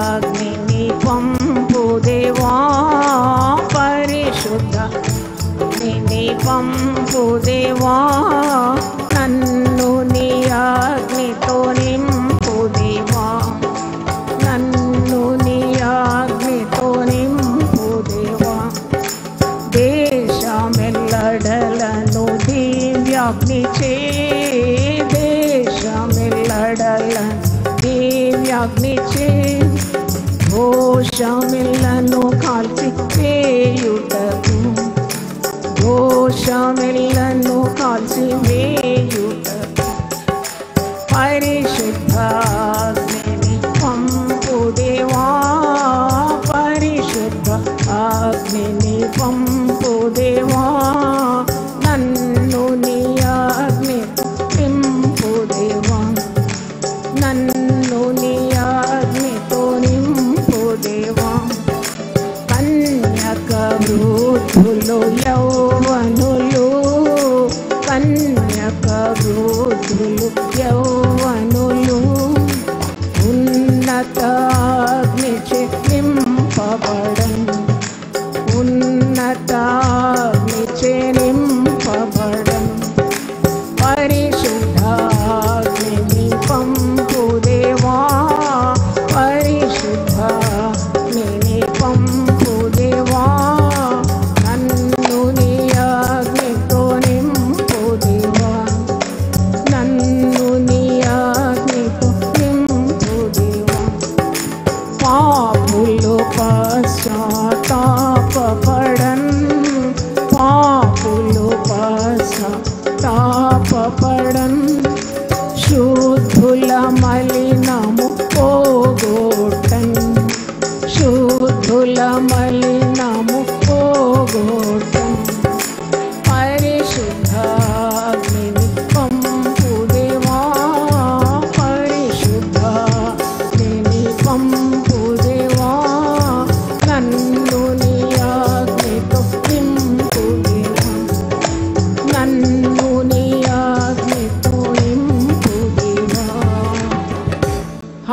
అగ్నిని పంపు దేవా, పరిశుద్ధ అగ్నిని పంపు దేవా, నన్ను నీ అగ్నితో నింపు దేవా, నన్ను నీ అగ్నితో నింపు దేవా. దేశమెల్లడలను దివ్యాగ్ని చే, దేశమెల్లడలను దివ్యాగ్ని చే, దోషమిల్లను కాల్చి వేయుటకు, దోషమిల్లను కాల్చి వేయుటకు. పరిశుద్ధ అగ్నిని పంపు దేవా, పరిశుద్ధ అగ్నిని పంపు దేవా, నన్ను నీ అగ్నితో నింపు దేవా, నన్ను నీ అగ్నితో నింపు దేవా. కన్యక వృద్ధులు యౌవనులు, కన్యక వృద్ధులు యౌవనులు ఉన్నత అగ్నిచే నింపబడను, ఉన్నత అగ్నిచే నింపబడను. పరిశుద్ధ అగ్నిని పంపు దేవా, పరిశుద్ధ అగ్నిని పంపు దేవా, నన్ను నీ అగ్నితో నింపు దేవా,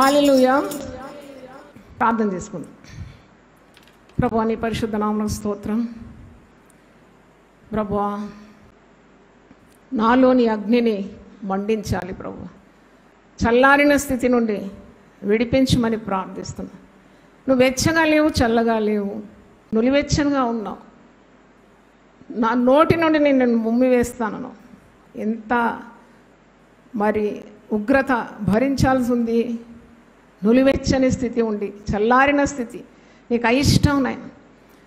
హల్లెలూయా. ప్రార్థన చేసుకుందాం. ప్రభువా, నీ పరిశుద్ధ నామమునకు స్తోత్రం. ప్రభువా, నాలోని అగ్నిని మండించాలి ప్రభువా. చల్లారిన స్థితి నుండి విడిపించమని ప్రార్థిస్తున్నా. నువ్వు వెచ్చగా లేవు, చల్లగా లేవు, నులివెచ్చగా ఉన్నావు. నా నోటి నుండి నేను ముమ్మి వేస్తాను. ఎంత మరి ఉగ్రత భరించాల్సి ఉంది. నులివెచ్చని స్థితి ఉండి చల్లారిన స్థితి నీకు అయిష్టం నాయన.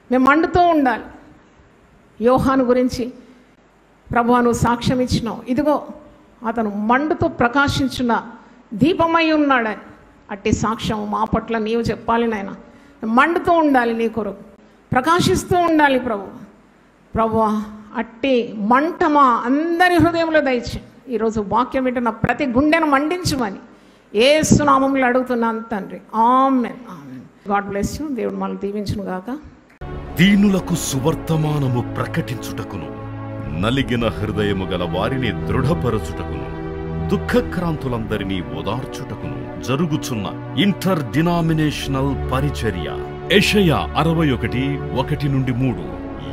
మేము మండుతూ ఉండాలి. యోహాను గురించి ప్రభువా నువ్వు సాక్ష్యం ఇచ్చినావు. ఇదిగో అతను మండుతూ ప్రకాశించిన దీపమై ఉన్నాడని. అట్టి సాక్ష్యం మా పట్ల నీవు చెప్పాలి నాయన. మండుతూ ఉండాలి, నీ కొరకు ప్రకాశిస్తూ ఉండాలి ప్రభువా. అట్టి మంట మా అందరి హృదయంలో దయచేయి. ఈరోజు వాక్యం వింటున్న ప్రతి గుండెను మండించమని యేసు నామములో అడుగుతున్నాను తండ్రి. Amen, amen. God bless you. దేవుడు మనల్ని దీవించును గాక. దీనులకు సువర్తమానము ప్రకటించుటకును, నలిగిన హృదయము గల వారిని దృఢపరచుటకును, దుఃఖక్రాంతులందరినీ ఓదార్చుటకును జరుగుచున్న ఇంటర్ డినామినేషనల్ పరిచర్య. యెషయా 61:1-3.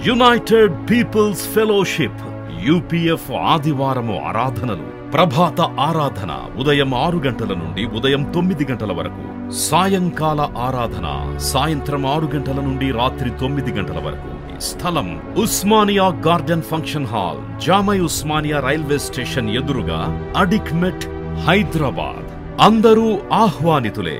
యునైటెడ్ పీపుల్స్ ఫెలోషిప్ యూపీఎఫ్ ఆదివారము ఆరాధనలు. ప్రభాత ఆరాధన ఉదయం 6 గంటల నుండి ఉదయం 9 గంటల వరకు. సాయంకాల ఆరాధన సాయంత్రం 6 గంటల నుండి రాత్రి 9 గంటల వరకు. స్థలం Osmania garden function hall, జామై Osmania railway station ఎదురుగా, అడిక్మెట్, హైదరాబాద్. అందరూ ఆహ్వానితులే.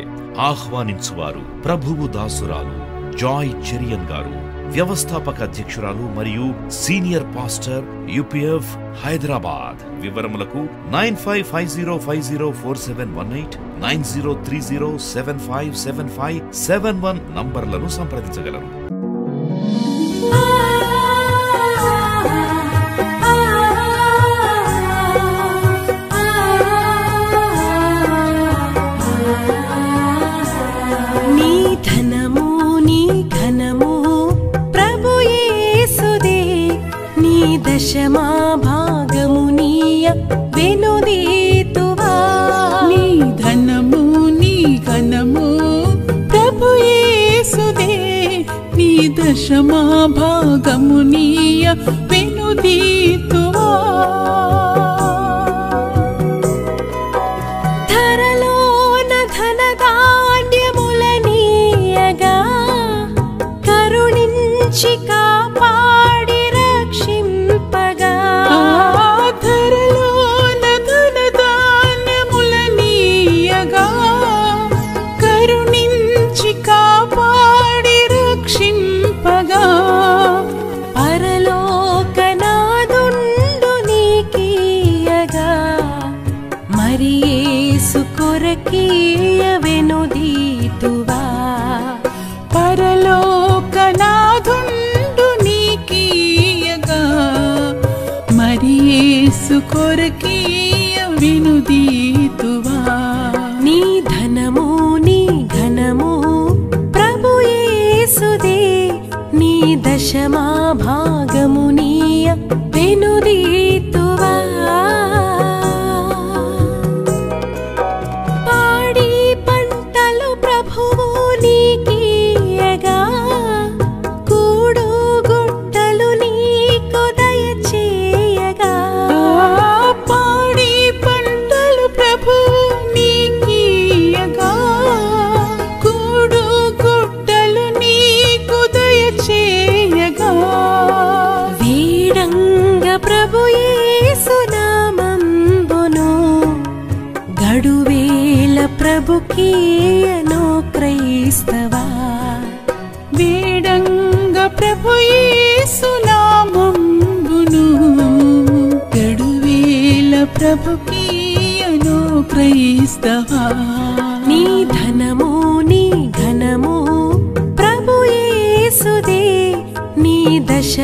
ఆహ్వానించువారు ప్రభువు దాసురాలు జాయ్ చెరియన్ గారు, వ్యవస్థాపక అధ్యక్షురాలు మరియు సీనియర్ పాస్టర్ యూపీఎఫ్ హైదరాబాద్. వివరములకు 9550504718, 9030757571 నంబర్లను సంప్రదించగలరు. దశమా భాగము నీయ వెనుదీతువా. నీ ధనము నీ ఘనము ప్రభు యేసుదే. నీ దశమా భాగము నీయ వెనుదీతువా. ధరలోన ధనధాన్యముల నీయగా కరుణించి కాపాడి రక్షింపగా. ధరలోన ధనధాన్యముల నీయగా కరుణించి కాపాడి రక్షింపగా. పరలోకనాదుండు నీకీయగా మరి యేసు కొరకీయ వెనుదీతువా. పరలోకనాథుండు నీకీయగా మరి యేసు కొరకీయ వెనుదీతువా. నీ ధనము నీ ఘనము ప్రభు యేసుదే. నీ దశమా భాగము నీయ వెనుదీతువా. పాడి పంటలు ప్రభువు నీకీయగా కూడు గుట్టలు నీకు దయచేయగా. పాడి పంటలు ప్రభువు నీకీయగా కూడు గుట్టలు నీకు దయచేయగా. వీడంగ ప్రభు యేసు నామంబును గడువేల ప్రభుకీయను క్రైస్తవా. వేడంగ ప్రభు యేసు నామంబును గడువేల ప్రభుకీయను క్రైస్తవా. నీ ధనము నీ ఘనము ప్రభు యేసుదే. నీ దశ